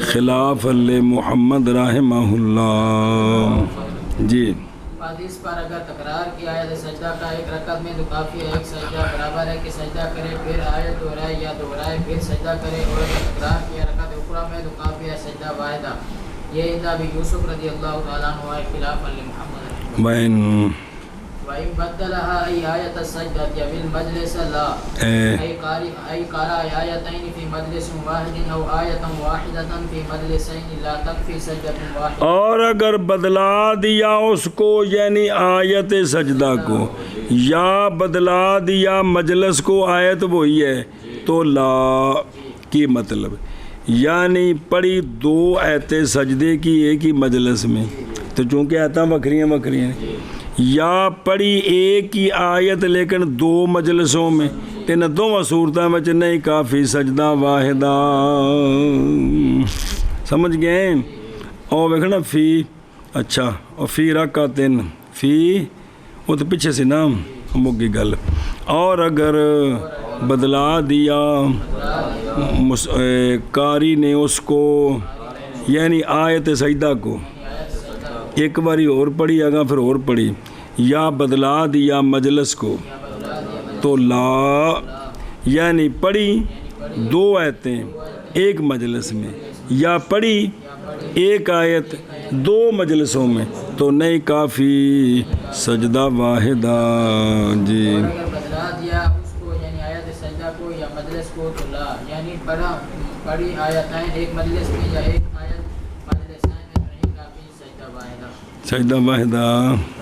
S2: خلاف محمد رحمہ اللہ جی۔
S3: حدیث پر اگر تکرار کیا ہے سجدہ کا ایک رکعت میں تو کافی ہے ایک سجدہ، برابر ہے کہ سجدہ کرے پھر آیت دہرائے یا دہرائے پھر سجدہ کرے، اور اگر تکرار کیا رکعت اخرى میں تو کافی ہے سجدہ واحدہ۔ یہ ہندا بھی یوسف رضی اللہ تعالیٰ عنہ خلاف محمد
S2: وَإِن
S3: وَإِن بَدَّلَهَا أَيْ آيَةَ السَّجْدَةِ بِالْمَجْلِسِ لَا أي قرأ آيتين في مجلس واحد أو آية واحدة في مجلسين لا تكفي سجدة واحدة،
S2: اور اگر بدلا دیا اس کو یعنی آیت سجدہ کو یا بدلا دیا مجلس کو آیت وہی ہے تو لا کی مطلب یعنی پڑھی دو آیتیں سجدے کی ایک ہی مجلس میں تو چونکہ آیتیں وکھریاں وکھریاں یا پڑھی ایک ہی آیت لیکن دو مجلسوں میں ان دونوں صورتوں میں نہیں کافی سجدہ واحدہ، سمجھ گئے؟ اور دیکھنا فی اچھا اور فی رکعتن فی وہ تو پیچھے سے نا مکی گل، اور اگر بدلا دیا قاری نے اس کو یعنی آیت سجدہ کو ایک باری اور پڑھی آگا پھر اور پڑھی یا بدلا دیا مجلس کو تو لا یعنی پڑھی دو آیتیں ایک مجلس میں یا پڑھی ایک آیت 2 مجلسوں میں تو نہیں کافی سجدہ واحدہ جی
S3: اور اگر بدلا دیا اس کو یعنی آیت سجدہ کو یا مجلس کو تو لا یعنی پڑھی آیتیں ایک مجلس میں یا ایک آیت مجلسیں میں تو نہیں کافی سجدہ واحدہ
S2: سجدہ واحدہ